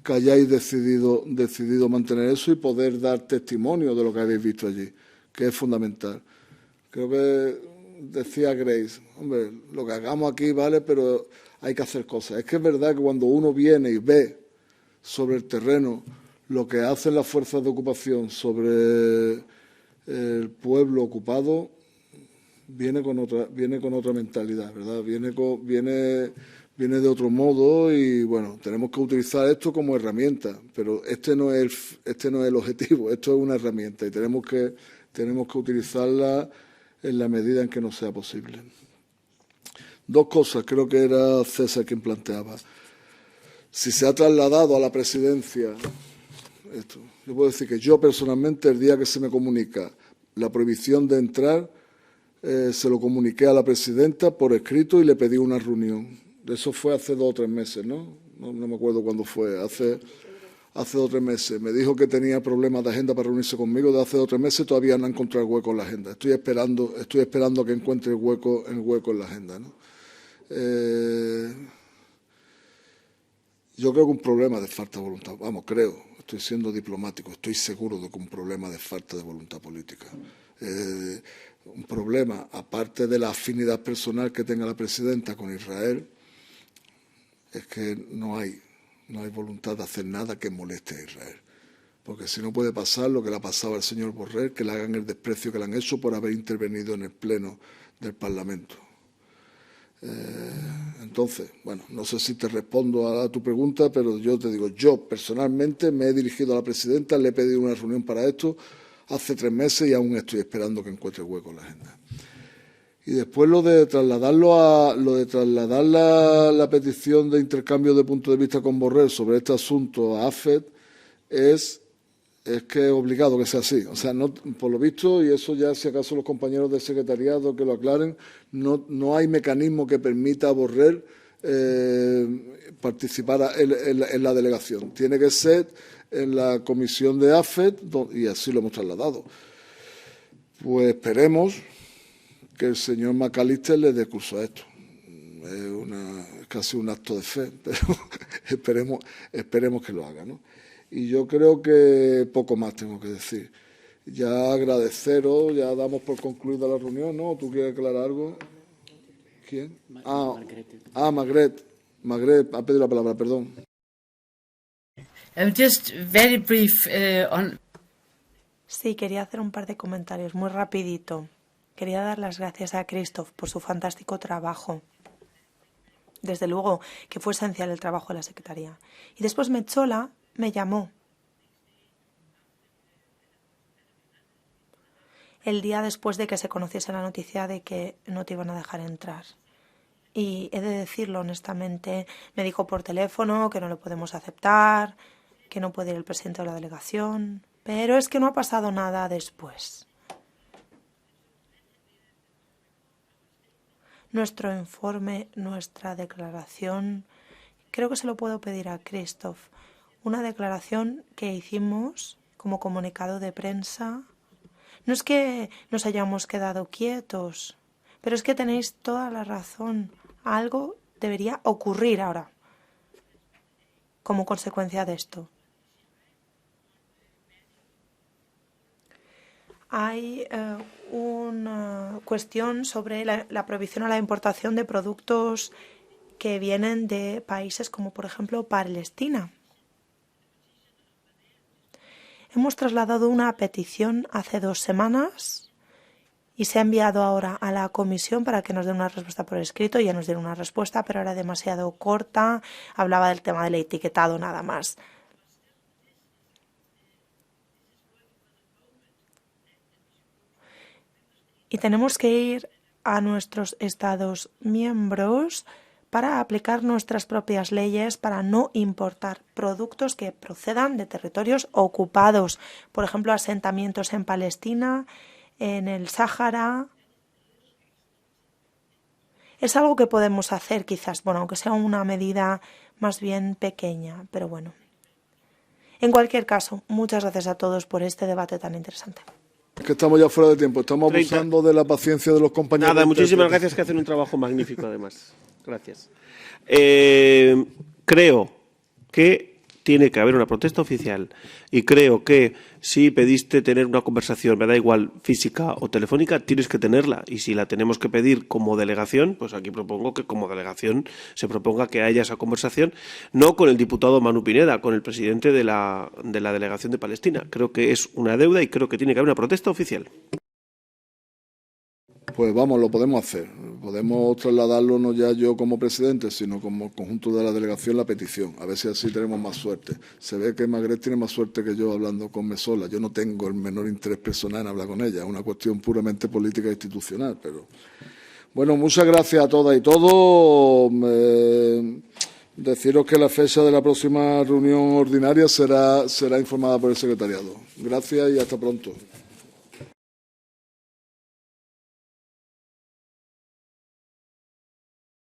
Speaker 1: que hayáis decidido mantener eso y poder dar testimonio de lo que habéis visto allí, que es fundamental. Creo que decía Grace, hombre, lo que hagamos aquí vale, pero hay que hacer cosas. Es que es verdad que cuando uno viene y ve sobre el terreno lo que hacen las fuerzas de ocupación sobre el pueblo ocupado, viene con otra mentalidad, ¿verdad? Viene de otro modo y, bueno, tenemos que utilizar esto como herramienta, pero este no es el objetivo, esto es una herramienta y tenemos que utilizarla en la medida en que nos sea posible. Dos cosas, creo que era César quien planteaba. Si se ha trasladado a la presidencia esto, yo puedo decir que yo personalmente, el día que se me comunica la prohibición de entrar, se lo comuniqué a la presidenta por escrito y le pedí una reunión. Eso fue hace 2 o 3 meses, ¿no? No me acuerdo cuándo fue, hace 2 o 3 meses. Me dijo que tenía problemas de agenda para reunirse conmigo. De hace 2 o 3 meses todavía no ha encontrado el hueco en la agenda. Estoy esperando que encuentre el hueco en la agenda, ¿no? Yo creo que un problema de falta de voluntad. Vamos, estoy siendo diplomático, estoy seguro de que un problema de falta de voluntad política. Un problema, aparte de la afinidad personal que tenga la presidenta con Israel, es que no hay voluntad de hacer nada que moleste a Israel. Porque si no puede pasar lo que le ha pasado al señor Borrell, que le hagan el desprecio que le han hecho por haber intervenido en el Pleno del Parlamento. Entonces, bueno, no sé si te respondo a tu pregunta, pero yo te digo, yo personalmente me he dirigido a la presidenta, le he pedido una reunión para esto hace 3 meses y aún estoy esperando que encuentre hueco en la agenda. Y después lo de trasladar la petición de intercambio de puntos de vista con Borrell sobre este asunto a AFET es que es obligado que sea así. O sea, no, por lo visto, y eso ya si acaso los compañeros del secretariado que lo aclaren, no hay mecanismo que permita a Borrell participar en la delegación. Tiene que ser en la comisión de AFET y así lo hemos trasladado. Pues esperemos que el señor McAllister le dé curso a esto. Es casi un acto de fe, pero esperemos que lo haga, ¿no? Y yo creo que poco más tengo que decir. Ya agradeceros, ya damos por concluida la reunión, ¿no? ¿Tú quieres aclarar algo? ¿Quién? Margaret. Margaret ha pedido la palabra, perdón.
Speaker 7: Just very brief on.
Speaker 2: Sí, quería hacer un par de comentarios muy rapidito. Quería dar las gracias a Christoph por su fantástico trabajo. Desde luego que fue esencial el trabajo de la Secretaría. Y después Metzola me llamó el día después de que se conociese la noticia de que no te iban a dejar entrar. Y he de decirlo honestamente, me dijo por teléfono que no lo podemos aceptar, que no puede ir el presidente de la delegación, pero es que no ha pasado nada después. Nuestro informe, nuestra declaración, creo que se lo puedo pedir a Christoph, una declaración que hicimos como comunicado de prensa. No es que nos hayamos quedado quietos, pero es que tenéis toda la razón. Algo debería ocurrir ahora como consecuencia de esto. Hay una cuestión sobre la prohibición a la importación de productos que vienen de países como, por ejemplo, Palestina. Hemos trasladado una petición hace 2 semanas y se ha enviado ahora a la comisión para que nos den una respuesta por escrito. Ya nos dieron una respuesta, pero era demasiado corta. Hablaba del tema del etiquetado nada más. Y tenemos que ir a nuestros Estados miembros para aplicar nuestras propias leyes para no importar productos que procedan de territorios ocupados. Por ejemplo, asentamientos en Palestina, en el Sáhara. Es algo que podemos hacer quizás, bueno, aunque sea una medida más bien pequeña, pero bueno. En cualquier caso, muchas gracias a todos por este debate tan interesante.
Speaker 1: Que estamos ya fuera de tiempo, estamos abusando de la paciencia de los compañeros.
Speaker 6: Nada, muchísimas gracias, que hacen un trabajo magnífico además. Gracias. Creo que tiene que haber una protesta oficial y creo que si pediste tener una conversación, me da igual física o telefónica, tienes que tenerla, y si la tenemos que pedir como delegación, pues aquí propongo que como delegación se proponga que haya esa conversación, no con el diputado Manu Pineda, con el presidente de la delegación de Palestina. Creo que es una deuda y creo que tiene que haber una protesta oficial.
Speaker 1: Pues vamos, lo podemos hacer. Podemos trasladarlo no ya yo como presidente, sino como conjunto de la delegación la petición. A ver si así tenemos más suerte. Se ve que Margaret tiene más suerte que yo hablando con Metzola. Yo no tengo el menor interés personal en hablar con ella. Es una cuestión puramente política e institucional. Pero bueno, muchas gracias a todas y todos. Deciros que la fecha de la próxima reunión ordinaria será informada por el secretariado. Gracias y hasta pronto.